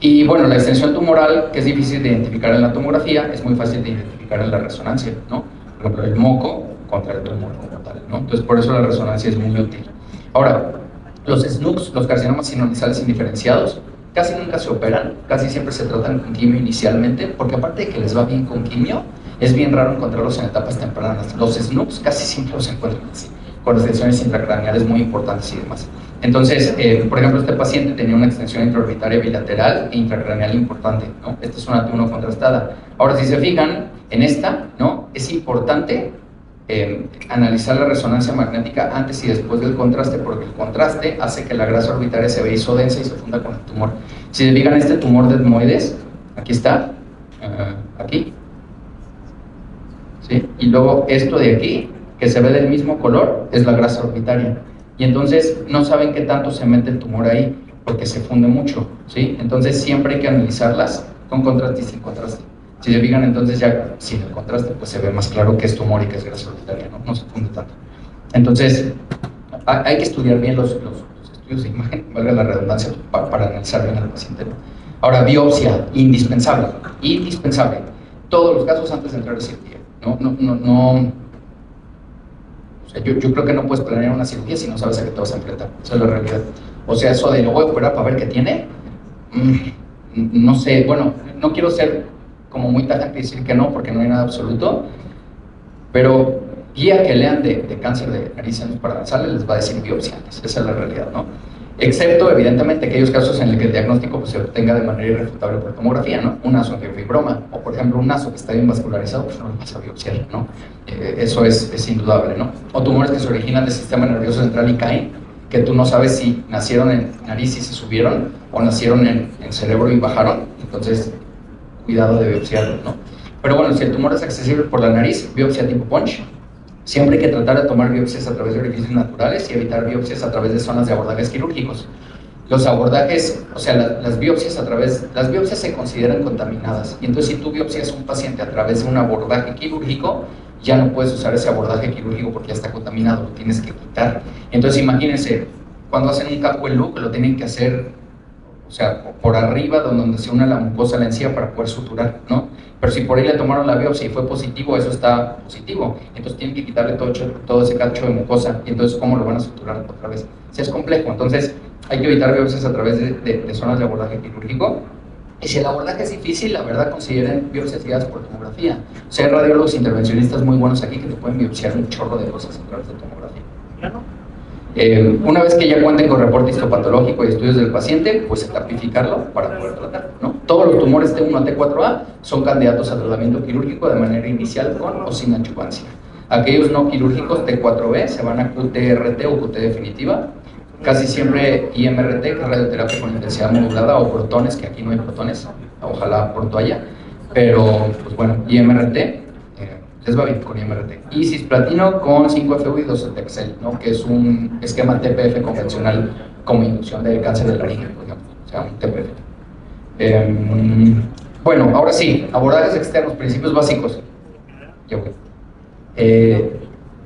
Y, bueno, la extensión tumoral, que es difícil de identificar en la tomografía, es muy fácil de identificar en la resonancia, ¿no? Por ejemplo, el moco contra el tumor como tal, ¿no? Entonces, por eso la resonancia es muy útil. Ahora, los SNUCs, los carcinomas sinonasales indiferenciados, casi nunca se operan, casi siempre se tratan con quimio inicialmente, porque aparte de que les va bien con quimio, Es bien raro encontrarlos en etapas tempranas. Los SNPs casi siempre los encuentran así, con extensiones intracraneales muy importantes y demás. Entonces, por ejemplo, este paciente tenía una extensión intraorbitaria bilateral e intracraneal importante, ¿no? Esta es una T1 contrastada. Ahora, si se fijan, en esta, ¿no? Es importante analizar la resonancia magnética antes y después del contraste, porque el contraste hace que la grasa orbitaria se vea isodensa y se funda con el tumor. Si se fijan, este tumor de etmoides, aquí está, aquí, ¿sí? Y luego esto de aquí, que se ve del mismo color, es la grasa orbitaria. Y entonces no saben qué tanto se mete el tumor ahí, porque se funde mucho, ¿sí? Entonces siempre hay que analizarlas con contraste y sin contraste. Si se fijan, entonces ya sin el contraste, pues se ve más claro que es tumor y que es grasa orbitaria, ¿no? No se funde tanto. Entonces, hay que estudiar bien los estudios de imagen, valga la redundancia, para analizar bien al paciente, ¿no? Ahora, biopsia, indispensable, indispensable. Todos los casos antes de entrar a cirugía, no. O sea, yo creo que no puedes planear una cirugía si no sabes a qué te vas a enfrentar. Esa es la realidad. O sea, eso de lo voy a operar para ver qué tiene, no sé, bueno, no quiero ser como muy tajante y decir que no, porque no hay nada absoluto, pero guía que lean de cáncer de nariz y senos paranasales les va a decir biopsia antes. Esa es la realidad, ¿no? Excepto, evidentemente, aquellos casos en los que el diagnóstico pues, se obtenga de manera irrefutable por tomografía, ¿no? Un nasoangiofibroma, o por ejemplo un naso que está bien vascularizado, pues no lo vas a biopsiar, ¿no? Eso es indudable, ¿no? O tumores que se originan del sistema nervioso central y caen, que tú no sabes si nacieron en nariz y se subieron, o nacieron en cerebro y bajaron, entonces cuidado de biopsiarlo, ¿no? Pero bueno, si el tumor es accesible por la nariz, biopsia tipo punch. Siempre hay que tratar de tomar biopsias a través de orificios naturales y evitar biopsias a través de zonas de abordajes quirúrgicos. Los abordajes, o sea, las biopsias se consideran contaminadas. Y entonces si tú biopsias a un paciente a través de un abordaje quirúrgico, ya no puedes usar ese abordaje quirúrgico porque ya está contaminado, lo tienes que quitar. Entonces imagínense, cuando hacen un capue look, lo tienen que hacer, o sea, por arriba donde se une la mucosa a la encía para poder suturar, ¿no? Pero si por ahí le tomaron la biopsia y fue positivo, eso está positivo, entonces tienen que quitarle todo ese cacho de mucosa, y entonces ¿cómo lo van a suturar otra vez? Si es complejo, entonces hay que evitar biopsias a través de zonas de abordaje quirúrgico. Y si el abordaje es difícil, la verdad consideren biopsias guiadas por tomografía. O sea, hay radiólogos intervencionistas muy buenos aquí que te pueden biopsiar un chorro de cosas a través de tomografía. Una vez que ya cuenten con reporte histopatológico y estudios del paciente, pues etapificarlo para poder tratar, ¿no? Todos los tumores T1 a T4A son candidatos a tratamiento quirúrgico de manera inicial con o sin adjuvancia. Aquellos no quirúrgicos T4B se van a QTRT o QT definitiva, casi siempre IMRT, que es radioterapia con intensidad modulada, o protones, que aquí no hay protones, ojalá pronto haya, pero pues bueno, IMRT. Les va bien con IMRT. Y cisplatino con 5-FU y 2-Texel, ¿no? Que es un esquema TPF convencional como inducción de cáncer de laringe, por ejemplo, o sea, un TPF. Bueno, ahora sí, abordajes externos, principios básicos.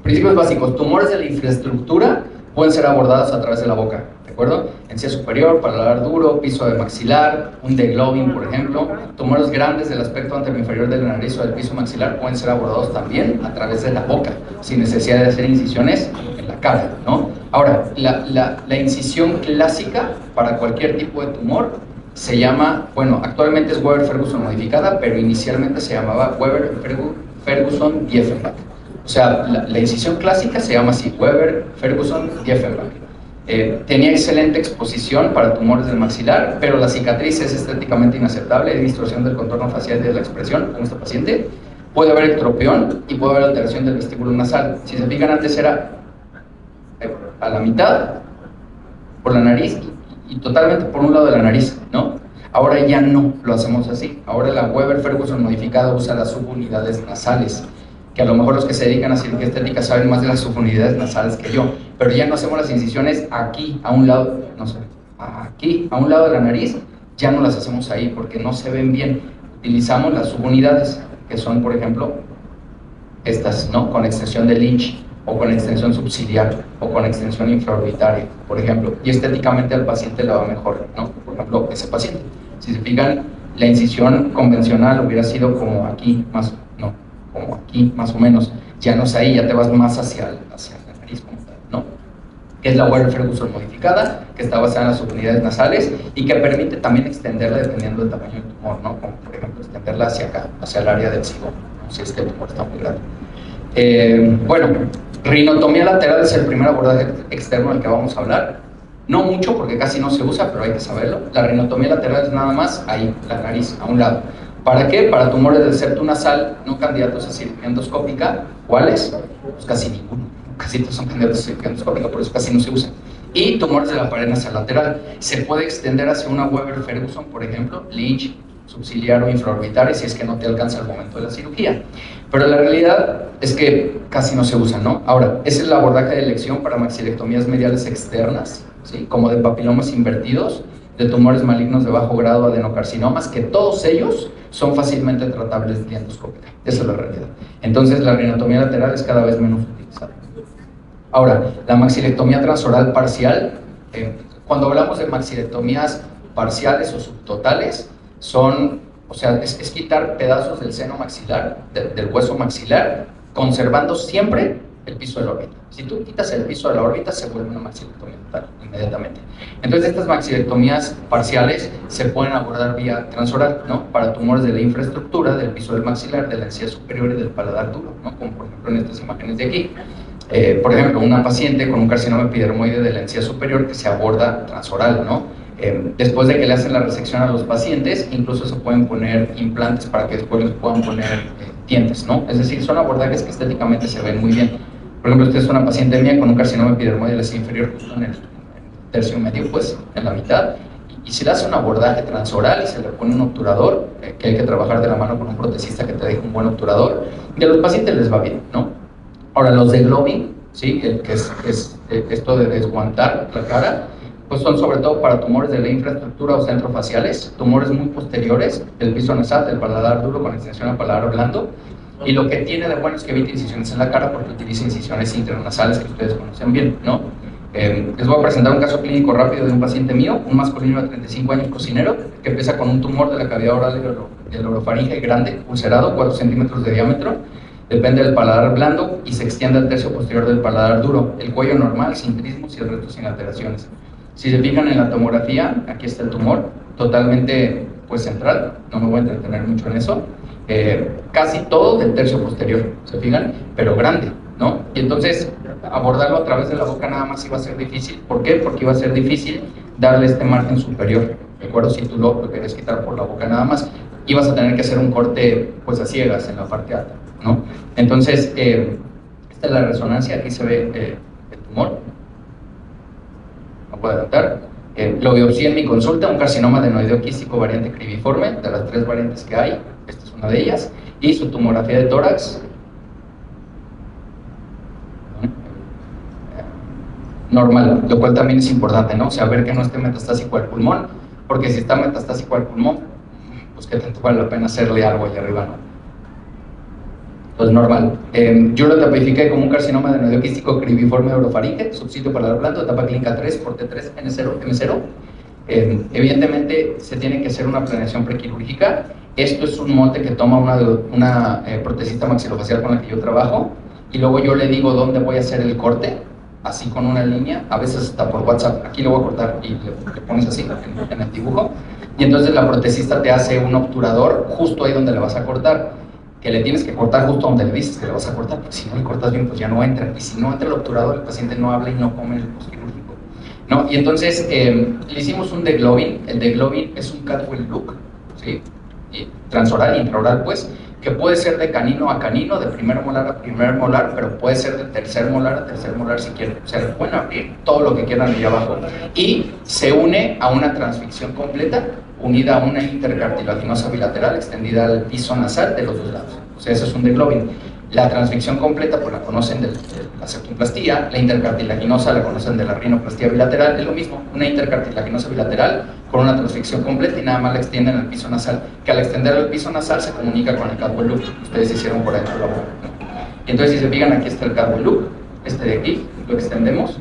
Principios básicos, tumores de la infraestructura pueden ser abordados a través de la boca, ¿de acuerdo? Encía superior, paladar duro, piso de maxilar, un deglobing, por ejemplo. Tumores grandes del aspecto anteroinferior de la nariz o del piso maxilar pueden ser abordados también a través de la boca, sin necesidad de hacer incisiones en la cara, ¿no? Ahora, la incisión clásica para cualquier tipo de tumor se llama, bueno, actualmente es Weber-Ferguson modificada, pero inicialmente se llamaba Weber-Ferguson-Dieffenbach. O sea, la incisión clásica se llama así, Weber-Ferguson-Dieffenbach. Tenía excelente exposición para tumores del maxilar, pero la cicatriz es estéticamente inaceptable, hay distorsión del contorno facial y de la expresión con este paciente. Puede haber ectropión y puede haber alteración del vestíbulo nasal. Si se fijan, antes era a la mitad por la nariz y totalmente por un lado de la nariz, ¿no? Ahora ya no lo hacemos así. Ahora la Weber-Ferguson modificada usa las subunidades nasales, que a lo mejor los que se dedican a cirugía estética saben más de las subunidades nasales que yo, pero ya no hacemos las incisiones aquí, a un lado, no sé, aquí, a un lado de la nariz, ya no las hacemos ahí porque no se ven bien. Utilizamos las subunidades, que son, por ejemplo, estas, ¿no? Con extensión de Lynch, o con extensión subsidiar, o con extensión infraorbitaria, por ejemplo, y estéticamente al paciente le va mejor, ¿no? Por ejemplo, ese paciente. Si se fijan, la incisión convencional hubiera sido como aquí, más, no, como aquí, más o menos. Ya no es ahí, ya te vas más hacia la nariz como tal, ¿no? Que es la Weber-Ferguson modificada, que está basada en las subunidades nasales y que permite también extenderla dependiendo del tamaño del tumor, ¿no? Como por ejemplo extenderla hacia acá, hacia el área del cigoto. ¿no? Si es que el tumor está muy grande. Bueno, rinotomía lateral es el primer abordaje externo del que vamos a hablar. No mucho, porque casi no se usa, pero hay que saberlo. La rinotomía lateral es nada más ahí, la nariz, a un lado. ¿Para qué? Para tumores del septo nasal no candidatos a cirugía endoscópica. ¿Cuáles? Pues casi ninguno. Casi todos son candidatos a cirugía endoscópica, por eso casi no se usan. Y tumores de la pared nasal lateral. Se puede extender hacia una Weber-Ferguson, por ejemplo, Lynch, subciliar o infraorbitaria, si es que no te alcanza el momento de la cirugía. Pero la realidad es que casi no se usan, ¿no? Ahora, ese es el abordaje de elección para maxilectomías mediales externas, ¿sí? Como de papilomas invertidos, de tumores malignos de bajo grado, adenocarcinomas, que todos ellos son fácilmente tratables vía endoscópica. Esa es la realidad. Entonces, la rinotomía lateral es cada vez menos utilizada. Ahora, la maxilectomía transoral parcial, cuando hablamos de maxilectomías parciales o subtotales, son, o sea, es quitar pedazos del seno maxilar, del hueso maxilar, conservando siempre el piso de la órbita. Si tú quitas el piso de la órbita, se vuelve una maxilectomía total, inmediatamente. Entonces, estas maxilectomías parciales se pueden abordar vía transoral, ¿no? Para tumores de la infraestructura, del piso del maxilar, de la encía superior y del paladar duro, ¿no? Como por ejemplo en estas imágenes de aquí. Por ejemplo, una paciente con un carcinoma epidermoide de la encía superior que se aborda transoral, ¿no? Después de que le hacen la resección a los pacientes, incluso se pueden poner implantes para que después les puedan poner dientes, ¿no? Es decir, son abordajes que estéticamente se ven muy bien. Por ejemplo, esta es una paciente mía con un carcinoma epidermoide de la encía inferior justo en el tercio medio, pues, en la mitad, y se le hace un abordaje transoral y se le pone un obturador, que hay que trabajar de la mano con un protecista que te deje un buen obturador, y a los pacientes les va bien, ¿no? Ahora, los de globing, ¿sí? Que es esto de desguantar la cara, pues son sobre todo para tumores de la infraestructura o centrofaciales, tumores muy posteriores del piso nasal, del paladar duro con extensión al paladar blando, y lo que tiene de bueno es que evita incisiones en la cara porque utiliza incisiones intranasales que ustedes conocen bien, ¿no? Les voy a presentar un caso clínico rápido de un paciente mío, un masculino de 35 años cocinero, que empieza con un tumor de la cavidad oral del orofaringe grande, ulcerado, 4 centímetros de diámetro, depende del paladar blando y se extiende al tercio posterior del paladar duro, el cuello normal, sin trismos y el resto sin alteraciones. Si se fijan en la tomografía, aquí está el tumor, totalmente pues central, no me voy a entretener mucho en eso, casi todo del tercio posterior, ¿se fijan? Pero grande, ¿no? Y entonces abordarlo a través de la boca nada más iba a ser difícil. ¿Por qué? Porque iba a ser difícil darle este margen superior, ¿de acuerdo? Si tú lo quieres quitar por la boca nada más, ibas a tener que hacer un corte pues a ciegas en la parte alta, ¿no? Entonces, esta es la resonancia, aquí se ve el tumor. No puedo adelantar. Lo biopsié en mi consulta, un carcinoma adenoideo quístico variante cribiforme, de las 3 variantes que hay, esta es una de ellas, y su tomografía de tórax. Normal, lo cual también es importante, ¿no? O sea, ver que no esté metastásico al pulmón, porque si está metastásico al pulmón, pues que tanto vale la pena hacerle algo allá arriba, ¿no? Pues normal. Yo lo tipifiqué como un carcinoma adenoideo quístico cribiforme orofaringe, subsitio paladar blando, etapa clínica 3 por T3 N0 M0. Evidentemente se tiene que hacer una planeación prequirúrgica. Esto es un molde que toma una protecista maxilofacial con la que yo trabajo, y luego yo le digo dónde voy a hacer el corte, así con una línea, a veces hasta por WhatsApp, aquí lo voy a cortar y le pones así en el dibujo, y entonces la protecista te hace un obturador justo ahí donde le vas a cortar, que le tienes que cortar justo donde le dices que le vas a cortar, porque si no le cortas bien, pues ya no entra, y si no entra el obturador, el paciente no habla y no come el postquirúrgico, ¿no? Y entonces le hicimos un degloving. El degloving es un catwell look, ¿sí? Y transoral, intraoral, pues, que puede ser de canino a canino, de primer molar a primer molar, pero puede ser de tercer molar a tercer molar si quieren. O sea, pueden abrir todo lo que quieran allá abajo. Y se une a una transficción completa, unida a una intercartilaginosa bilateral extendida al piso nasal de los dos lados. O sea, eso es un degloving. La transficción completa, pues la conocen de la septoplastía, la intercartilaginosa la conocen de la rinoplastía bilateral, es lo mismo, una intercartilaginosa bilateral con una transficción completa y nada más la extienden al piso nasal, que al extender el piso nasal se comunica con el catwell loop, ustedes hicieron por ahí la boca, ¿no? Y entonces si se fijan, aquí está el catwell loop, este de aquí, lo extendemos,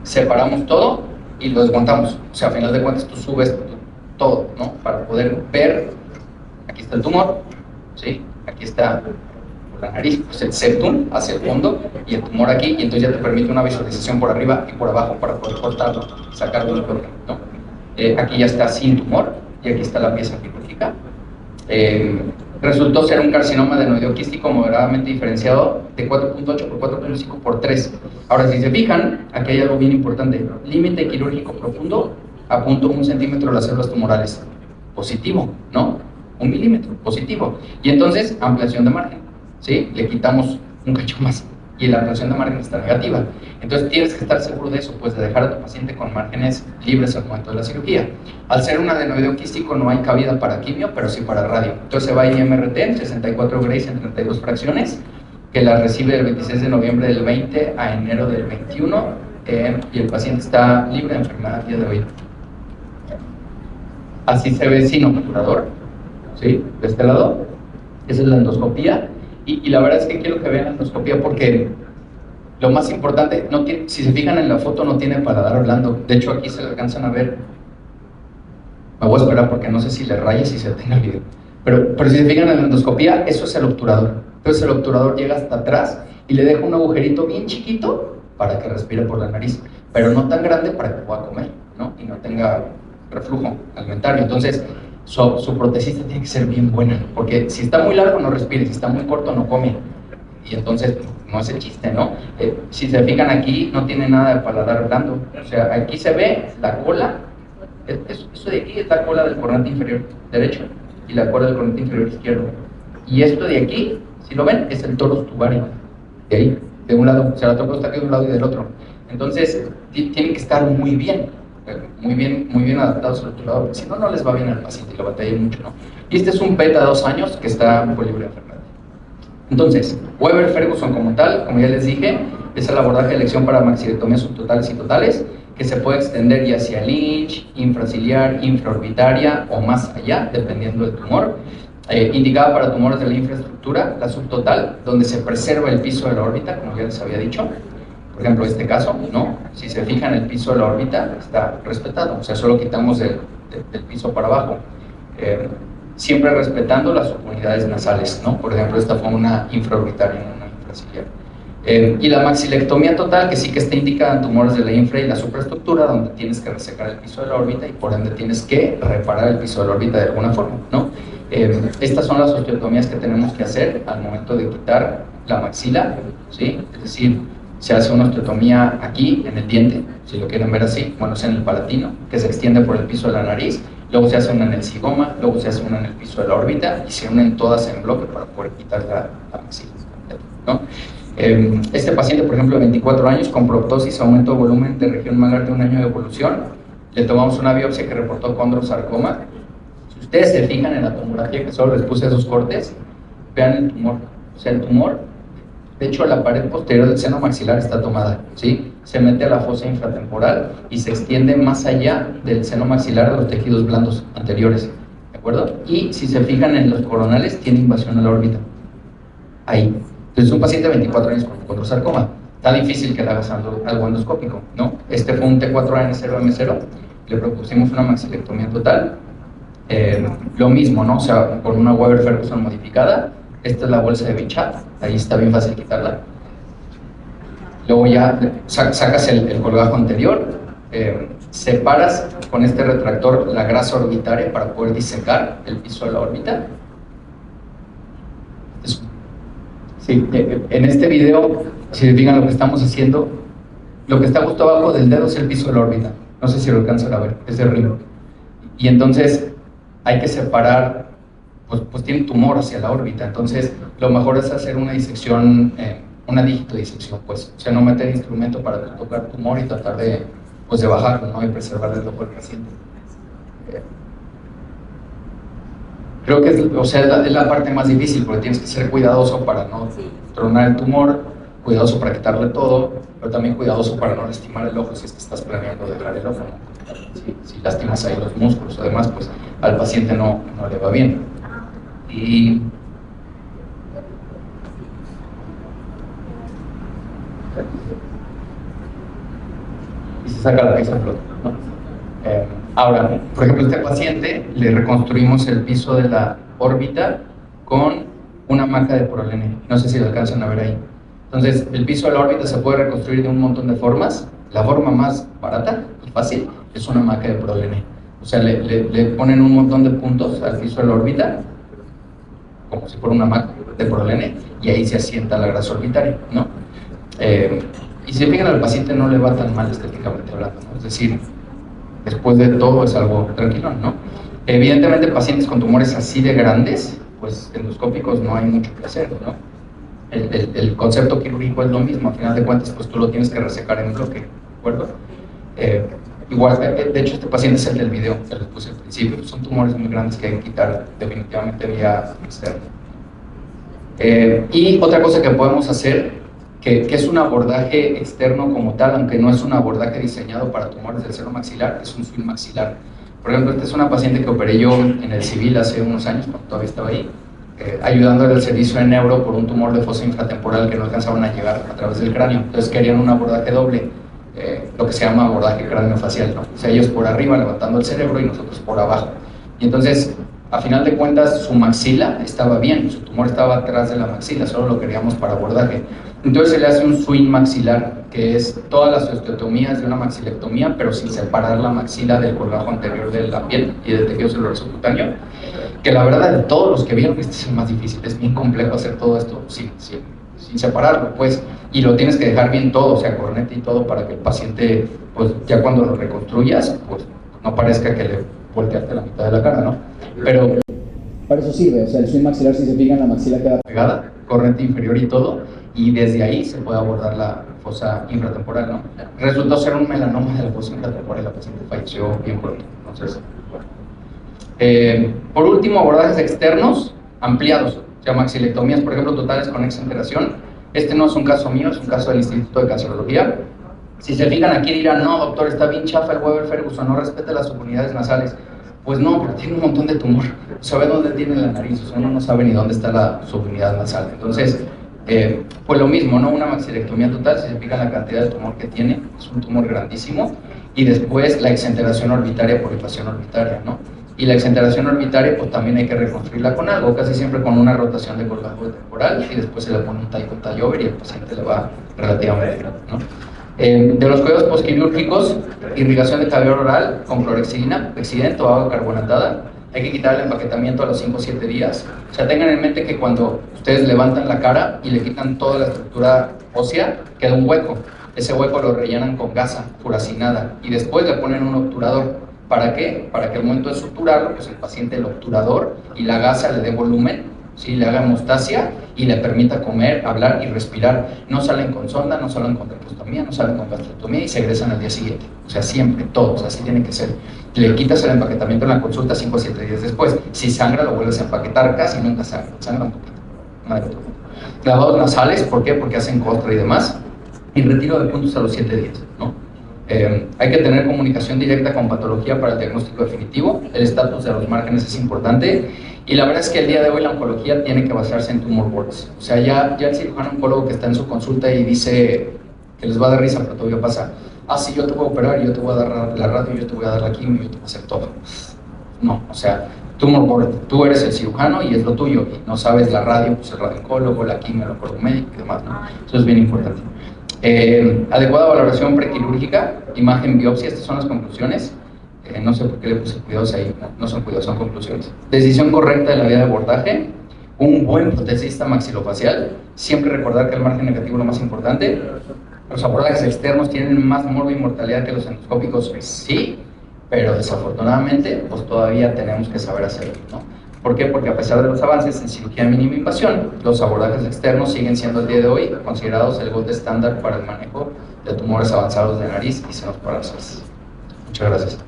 separamos todo y lo desmontamos, o sea, a final de cuentas tú subes todo, ¿no? Para poder ver, aquí está el tumor, ¿sí? Aquí está la nariz, pues el septum hacia el fondo y el tumor aquí, y entonces ya te permite una visualización por arriba y por abajo para poder cortarlo, sacarlo del cuerpo, ¿no? Aquí ya está sin tumor y aquí está la pieza quirúrgica. resultó ser un carcinoma adenoideo quístico moderadamente diferenciado de 4.8 por 4.5 por 3. Ahora, si se fijan, aquí hay algo bien importante. Límite quirúrgico profundo a 0.1 centímetro las células tumorales. Positivo, ¿no? 1 milímetro, positivo. Y entonces, ampliación de margen, ¿sí? Le quitamos un cacho más y la ampliación de margen está negativa. Entonces tienes que estar seguro de eso, pues de dejar a tu paciente con márgenes libres al momento de la cirugía. Al ser un adenoideo quístico no hay cabida para quimio, pero sí para radio. Entonces se va a IMRT en 64 grays en 32 fracciones, que la recibe del 26 de noviembre del 20 a enero del 21, y el paciente está libre de enfermedad a día de hoy. Así se ve sin obturador, ¿sí? De este lado, esa es la endoscopía. Y la verdad es que quiero que vean la endoscopía porque lo más importante, no tiene, si se fijan en la foto, no tiene paladar blando. De hecho, aquí se le alcanzan a ver. Me voy a esperar porque no sé si le raye, si se detenga el video. Pero si se fijan en la endoscopía, eso es el obturador. Entonces el obturador llega hasta atrás y le deja un agujerito bien chiquito para que respire por la nariz, pero no tan grande para que pueda comer, ¿no? Y no tenga reflujo alimentario. Entonces, su protecista tiene que ser bien buena, porque si está muy largo no respire, si está muy corto no come, y entonces no es el chiste, ¿no? Si se fijan aquí no tiene nada de paladar blando, o sea, aquí se ve la cola, eso de aquí es la cola del cornete inferior derecho y la cola del cornete inferior izquierdo, y esto de aquí, si lo ven, es el torus tubario, de ahí, de un lado, o sea, la tropa está aquí de un lado y del otro, entonces tienen que estar muy bien adaptados al obturador, si no, no les va bien al paciente y lo batallan mucho, ¿no? Y este es un PETA de 2 años que está por libre de enfermedad. Entonces, Weber-Ferguson como tal, como ya les dije, es el abordaje de elección para maxilectomías subtotales y totales, que se puede extender ya hacia Lynch, infraciliar, infraorbitaria o más allá, dependiendo del tumor. Indicada para tumores de la infraestructura, la subtotal, donde se preserva el piso de la órbita, como ya les había dicho. Por ejemplo, este caso, ¿no? Si se fijan, el piso de la órbita está respetado, o sea, solo quitamos del piso para abajo. Siempre respetando las subunidades nasales, ¿no? Por ejemplo, esta fue una infraorbitaria, no una infraciliar. Y la maxilectomía total, que sí que está indicada en tumores de la infra y la supraestructura, donde tienes que resecar el piso de la órbita y por ende tienes que reparar el piso de la órbita de alguna forma, ¿no? Estas son las osteotomías que tenemos que hacer al momento de quitar la maxila, ¿sí? Es decir, se hace una osteotomía aquí, en el diente, si lo quieren ver así, bueno, es en el palatino, que se extiende por el piso de la nariz, luego se hace una en el zigoma, luego se hace una en el piso de la órbita y se unen todas en bloque para poder quitar la maxila, ¿no? Este paciente, por ejemplo, de 24 años, con proptosis, aumento de volumen de región malar de 1 año de evolución, le tomamos una biopsia que reportó condrosarcoma. Si ustedes se fijan en la tomografía, que solo les puse esos cortes, vean el tumor, o sea, el tumor, de hecho, la pared posterior del seno maxilar está tomada, ¿sí? Se mete a la fosa infratemporal y se extiende más allá del seno maxilar de los tejidos blandos anteriores, ¿de acuerdo? Y si se fijan en los coronales, tiene invasión a la órbita, ahí. Entonces, un paciente de 24 años con condrosarcoma, está difícil que le hagas algo endoscópico, ¿no? Este fue un T4AN0M0, le propusimos una maxilectomía total, lo mismo, ¿no? O sea, con una Weber-Ferguson modificada. Esta es la bolsa de Bichat, ahí está bien fácil quitarla. Luego ya sacas el colgajo anterior, separas con este retractor la grasa orbitaria para poder disecar el piso de la órbita. Sí, en este video, si se fijan lo que estamos haciendo, lo que está justo abajo del dedo es el piso de la órbita. No sé si lo alcanzan a ver, es el rim. Y entonces hay que separar. Pues tiene tumor hacia la órbita, entonces lo mejor es hacer una disección, una digitodisección, pues, o sea, no meter instrumento para tocar tumor y tratar de bajarlo, ¿no? Y preservar el ojo del paciente. Creo que es la parte más difícil, porque tienes que ser cuidadoso para no tronar el tumor, cuidadoso para quitarle todo, pero también cuidadoso para no lastimar el ojo si es que estás planeando dejar el ojo, ¿no? Si lastimas ahí los músculos, además, pues al paciente no le va bien. Y se saca la pieza flota, ¿no? Ahora, por ejemplo, este paciente le reconstruimos el piso de la órbita con una maca de prolene. No sé si lo alcanzan a ver ahí. Entonces, el piso de la órbita se puede reconstruir de un montón de formas. La forma más barata y fácil es una maca de prolene. O sea, le ponen un montón de puntos al piso de la órbita, como si fuera una Mac de Prolene, y ahí se asienta la grasa orbitaria, ¿no? Y si se fijan, al paciente no le va tan mal estéticamente hablando, ¿no? Es decir, después de todo es algo tranquilo, ¿no? Evidentemente, pacientes con tumores así de grandes, pues endoscópicos no hay mucho que hacer, ¿no? El concepto quirúrgico es lo mismo, al final de cuentas, pues tú lo tienes que resecar en bloque, ¿de acuerdo? Igual, de hecho, este paciente es el del video que les puse al principio, son tumores muy grandes que hay que quitar definitivamente vía externa. Y otra cosa que podemos hacer, que es un abordaje externo como tal, aunque no es un abordaje diseñado para tumores del seno maxilar, es un swing maxilar. Por ejemplo, esta es una paciente que operé yo en el civil hace unos años, cuando todavía estaba ahí, ayudándole al servicio de neuro por un tumor de fosa infratemporal que no alcanzaban a llegar a través del cráneo. Entonces querían un abordaje doble, lo que se llama abordaje craneofacial, ¿no? O sea, ellos por arriba levantando el cerebro y nosotros por abajo. Y entonces, a final de cuentas, su maxila estaba bien, su tumor estaba atrás de la maxila, solo lo queríamos para abordaje. Entonces se le hace un swing maxilar, que es todas las osteotomías de una maxilectomía, pero sin separar la maxila del colgajo anterior de la piel y del tejido celular subcutáneo. Que la verdad, de todos los que vieron, este es el más difícil, es bien complejo hacer todo esto sin separarlo, pues, y lo tienes que dejar bien todo, o sea, cornete y todo, para que el paciente, pues, ya cuando lo reconstruyas, pues, no parezca que le volteaste la mitad de la cara, ¿no? Pero para eso sirve, o sea, el swing maxilar, si se fijan, la maxila queda pegada, cornete inferior y todo, y desde ahí se puede abordar la fosa infratemporal, ¿no? Resultó ser un melanoma de la fosa infratemporal y la paciente falleció bien pronto, entonces, por último, abordajes externos ampliados, o sea, maxilectomías, por ejemplo, totales con exenteración. Este no es un caso mío, es un caso del Instituto de Cancerología. Si se fijan aquí dirán, no, doctor, está bien chafa el Weber Ferguson, no respeta las subunidades nasales. Pues no, porque tiene un montón de tumor, sabe dónde tiene la nariz, o sea, uno no sabe ni dónde está la subunidad nasal. Entonces, pues lo mismo, ¿no? Una maxilectomía total, si se fijan la cantidad de tumor que tiene, es un tumor grandísimo, y después la exenteración orbitaria por invasión orbitaria, ¿no? Y la exenteración orbitaria, pues también hay que reconstruirla con algo, casi siempre con una rotación de colgajo temporal, y después se le pone un tie-over y el paciente le va relativamente bien, ¿no? De los cuidados postquirúrgicos, irrigación de cavidad oral con clorexidina, Pexident o agua carbonatada. Hay que quitar el empaquetamiento a los 5 o 7 días. O sea, tengan en mente que cuando ustedes levantan la cara y le quitan toda la estructura ósea, queda un hueco. Ese hueco lo rellenan con gasa furacinada y después le ponen un obturador. ¿Para qué? Para que al momento de suturarlo, pues el paciente, el obturador y la gasa le dé volumen, ¿sí? Le haga hemostasia y le permita comer, hablar y respirar. No salen con sonda, no salen con traqueostomía, no salen con gastrotomía y se egresan al día siguiente. O sea, siempre, todos, así tiene que ser. Le quitas el empaquetamiento en la consulta 5 o 7 días después. Si sangra, lo vuelves a empaquetar, casi nunca sangra un poquito. Lavados nasales, ¿por qué? Porque hacen costra y demás. Y retiro de puntos a los 7 días, ¿no? Hay que tener comunicación directa con patología para el diagnóstico definitivo. El estatus de los márgenes es importante. Y la verdad es que el día de hoy la oncología tiene que basarse en tumor boards. O sea, ya el cirujano oncólogo que está en su consulta y dice que les va a dar risa, pero todavía pasa, sí, yo te voy a operar, yo te voy a dar la radio, yo te voy a dar la quimio, yo te voy a hacer todo. No, o sea, tumor board, tú eres el cirujano y es lo tuyo, y no sabes la radio, pues el radiooncólogo, la quimio, el oncólogo médico y demás, ¿no? Eso es bien importante. Adecuada valoración prequirúrgica, imagen, biopsia, estas son las conclusiones. No sé por qué le puse cuidados ahí, no son cuidados, son conclusiones. Decisión correcta de la vía de abordaje, un buen protecista maxilofacial, siempre recordar que el margen negativo es lo más importante. Los abordajes externos tienen más morbo y mortalidad que los endoscópicos, sí, pero desafortunadamente pues todavía tenemos que saber hacerlo, ¿no? ¿Por qué? Porque a pesar de los avances en cirugía de mínima invasión, los abordajes externos siguen siendo el día de hoy considerados el gold estándar para el manejo de tumores avanzados de nariz y senos paranasales. Muchas gracias.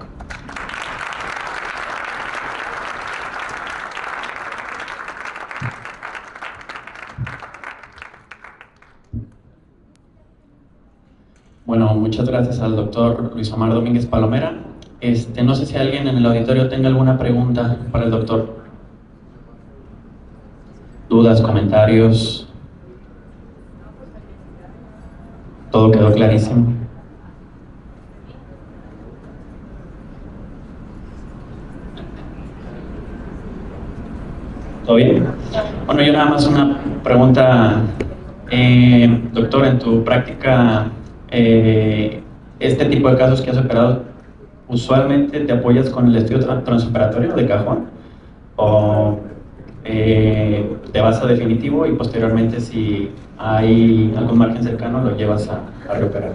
Bueno, muchas gracias al doctor Luis Omar Domínguez Palomera. No sé si alguien en el auditorio tenga alguna pregunta para el doctor. ¿Dudas, comentarios? ¿Todo quedó clarísimo? ¿Todo bien? Bueno, yo nada más una pregunta. Doctor, en tu práctica, este tipo de casos que has operado, ¿usualmente te apoyas con el estudio transoperatorio de cajón? ¿O te vas a definitivo y posteriormente si hay algún margen cercano lo llevas a reoperar.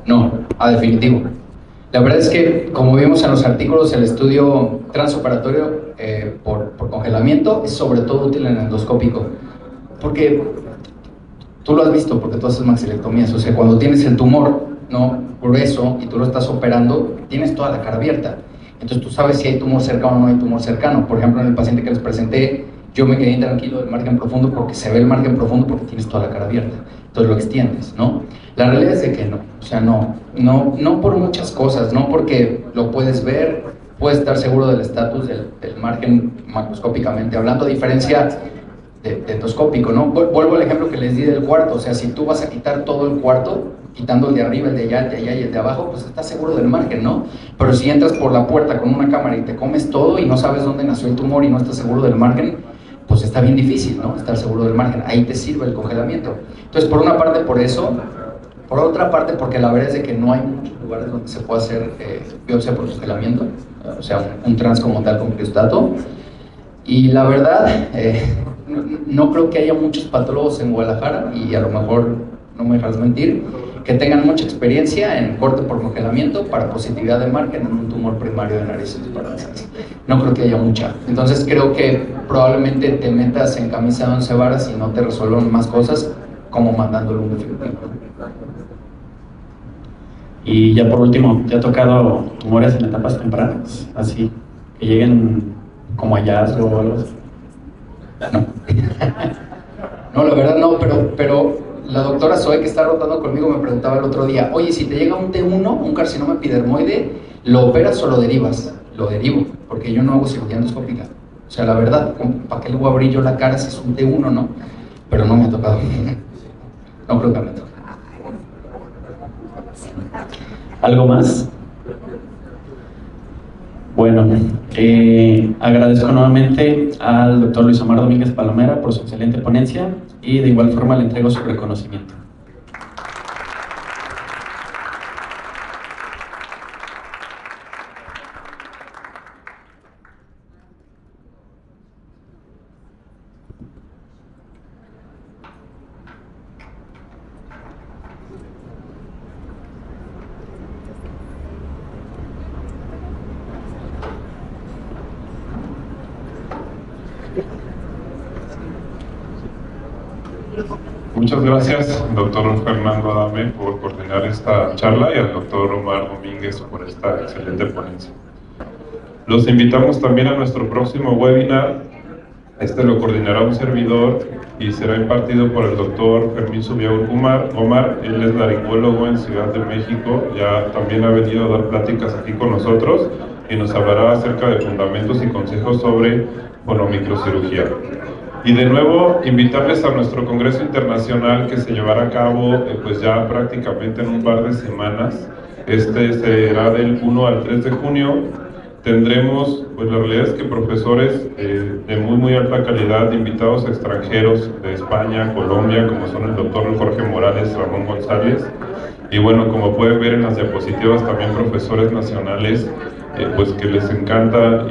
No, a definitivo. La verdad es que, como vimos en los artículos, el estudio transoperatorio por congelamiento es sobre todo útil en endoscópico, porque tú lo has visto, porque tú haces maxilectomías, o sea, cuando tienes el tumor, ¿no?, grueso y tú lo estás operando, tienes toda la cara abierta. Entonces tú sabes si hay tumor cercano o no hay tumor cercano. Por ejemplo, en el paciente que les presenté, yo me quedé intranquilo del margen profundo porque se ve el margen profundo porque tienes toda la cara abierta. Entonces lo extiendes, ¿no? La realidad es de que no, o sea, no por muchas cosas, no porque lo puedes ver, puedes estar seguro del estatus del margen macroscópicamente hablando, a diferencia de endoscópico, ¿no? Vuelvo al ejemplo que les di del cuarto, o sea, si tú vas a quitar todo el cuarto, quitando el de arriba, el de allá, el de allá y el de abajo, pues estás seguro del margen, ¿no? Pero si entras por la puerta con una cámara y te comes todo y no sabes dónde nació el tumor y no estás seguro del margen, pues está bien difícil, ¿no?, estar seguro del margen. Ahí te sirve el congelamiento. Entonces, por una parte por eso, por otra parte porque la verdad es de que no hay muchos lugares donde se pueda hacer biopsia por congelamiento, o sea, un trans como tal con criostato. Y la verdad, no creo que haya muchos patólogos en Guadalajara, y a lo mejor no me dejas mentir, que tengan mucha experiencia en corte por congelamiento para positividad de margen en un tumor primario de nariz disparadadas. No creo que haya mucha. Entonces creo que probablemente te metas en camisa de 11 varas y no te resuelvan más cosas como mandándolo un definitivo. Y ya por último, ¿te ha tocado tumores en etapas tempranas? Así, que lleguen como hallazgo o algo así. No. No, la verdad no, pero la doctora Zoe, que está rotando conmigo, me preguntaba el otro día, oye, si te llega un T1, un carcinoma epidermoide, ¿lo operas o lo derivas? Lo derivo, porque yo no hago cirugía endoscópica. O sea, la verdad, ¿para qué le voy a abrir yo la cara si es un T1, no? Pero no me ha tocado. No creo que me toque. ¿Algo más? Bueno, agradezco nuevamente al doctor Luis Omar Domínguez Palomera por su excelente ponencia y de igual forma le entrego su reconocimiento. Muchas gracias, doctor Fernando Adame, por coordinar esta charla y al doctor Omar Domínguez por esta excelente ponencia. Los invitamos también a nuestro próximo webinar. Este lo coordinará un servidor y será impartido por el doctor Fermín Subiaur Omar. Él es laringólogo en Ciudad de México, ya también ha venido a dar pláticas aquí con nosotros y nos hablará acerca de fundamentos y consejos sobre microcirugía. Y de nuevo, invitarles a nuestro Congreso Internacional que se llevará a cabo pues ya prácticamente en un par de semanas. Este será del 1 al 3 de junio. Tendremos, pues la realidad es que profesores de muy alta calidad, invitados extranjeros de España, Colombia, como son el doctor Jorge Morales, Ramón González. Y bueno, como pueden ver en las diapositivas, también profesores nacionales pues que les encanta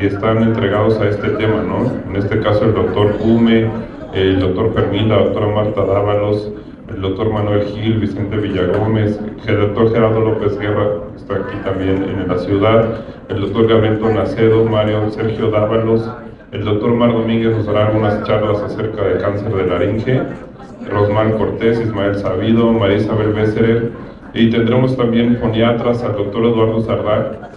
y están entregados a este tema, ¿no? En este caso el doctor Hume, el doctor Fermín, la doctora Marta Dávalos, el doctor Manuel Gil, Vicente Villagómez, el doctor Gerardo López Guerra, que está aquí también en la ciudad, el doctor Gabriel Tonacedo, Mario Sergio Dávalos, el doctor Mar Domínguez nos dará algunas charlas acerca de cáncer de laringe, Rosmar Cortés, Ismael Sabido, María Isabel Besserer, y tendremos también foniatras al doctor Eduardo Sardac,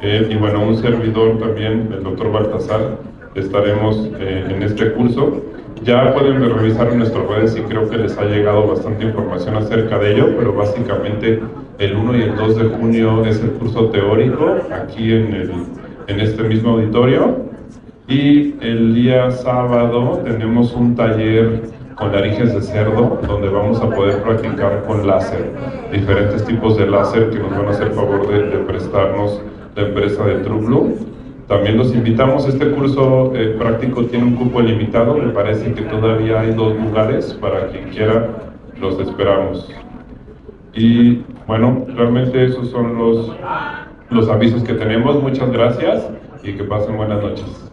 y bueno, un servidor también, el doctor Baltasar. Estaremos en este curso. Ya pueden revisar en nuestras redes y creo que les ha llegado bastante información acerca de ello, pero básicamente el 1 y el 2 de junio es el curso teórico aquí en este mismo auditorio, y el día sábado tenemos un taller con laringes de cerdo donde vamos a poder practicar con láser, diferentes tipos de láser que nos van a hacer favor de prestarnos la empresa de TrueBlue. También los invitamos. Este curso práctico tiene un cupo limitado, me parece que todavía hay 2 lugares, para quien quiera los esperamos. Y bueno, realmente esos son los avisos que tenemos. Muchas gracias y que pasen buenas noches.